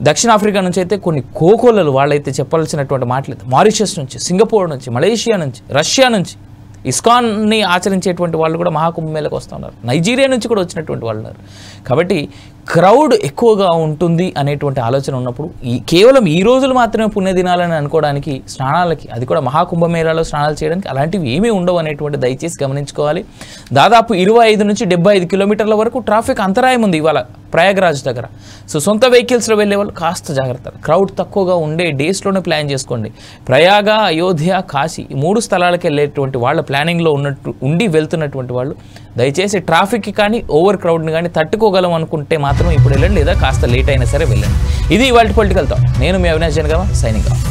దక్షిణాఫ్రికా నుంచి అయితే కొన్ని కోకోలలు, వాళ్ళైతే చెప్పాల్సినటువంటి మాటలేదు. మారిషస్ నుంచి, సింగపూర్ నుంచి, మలేషియా నుంచి, రష్యా నుంచి ఇస్కాన్ని ఆచరించేటువంటి వాళ్ళు కూడా మహాకుంభమేళకు వస్తూ ఉన్నారు. నైజీరియా నుంచి కూడా వచ్చినటువంటి వాళ్ళు ఉన్నారు. కాబట్టి క్రౌడ్ ఎక్కువగా ఉంటుంది అనేటువంటి ఆలోచన ఉన్నప్పుడు కేవలం ఈ రోజులు మాత్రమే పుణ్యదినాలని అనుకోవడానికి, స్నానాలకి, అది కూడా మహాకుంభమేళాలో స్నానాలు చేయడానికి అలాంటివి ఏమీ ఉండవు అనేటువంటి దయచేసి గమనించుకోవాలి. దాదాపు 25 నుంచి 75 కిలోమీటర్ల వరకు ట్రాఫిక్ అంతరాయం ఉంది ఇవాళ ప్రయాగరాజ్ దగ్గర. సో సొంత వెహికల్స్లో వెళ్ళే వాళ్ళు కాస్త జాగ్రత్త, క్రౌడ్ తక్కువగా ఉండే డేస్లోనే ప్లాన్ చేసుకోండి. ప్రయాగ, అయోధ్య, కాశీ ఈ 3 స్థలాలకు వెళ్ళేటువంటి వాళ్ళ ప్లానింగ్లో ఉండి వెళ్తున్నటువంటి వాళ్ళు దయచేసి ట్రాఫిక్కి కానీ ఓవర్ క్రౌడ్ని కానీ తట్టుకోగలం అనుకుంటే మాత్రం ఇప్పుడు వెళ్ళండి, లేదా కాస్త లేట్ అయినా సరే వెళ్ళండి. ఇది ఇవాళ పొలిటికల్ థాట్. నేను మీ అవినాష్ జనగామ, సైనింగ్ ఆఫ్.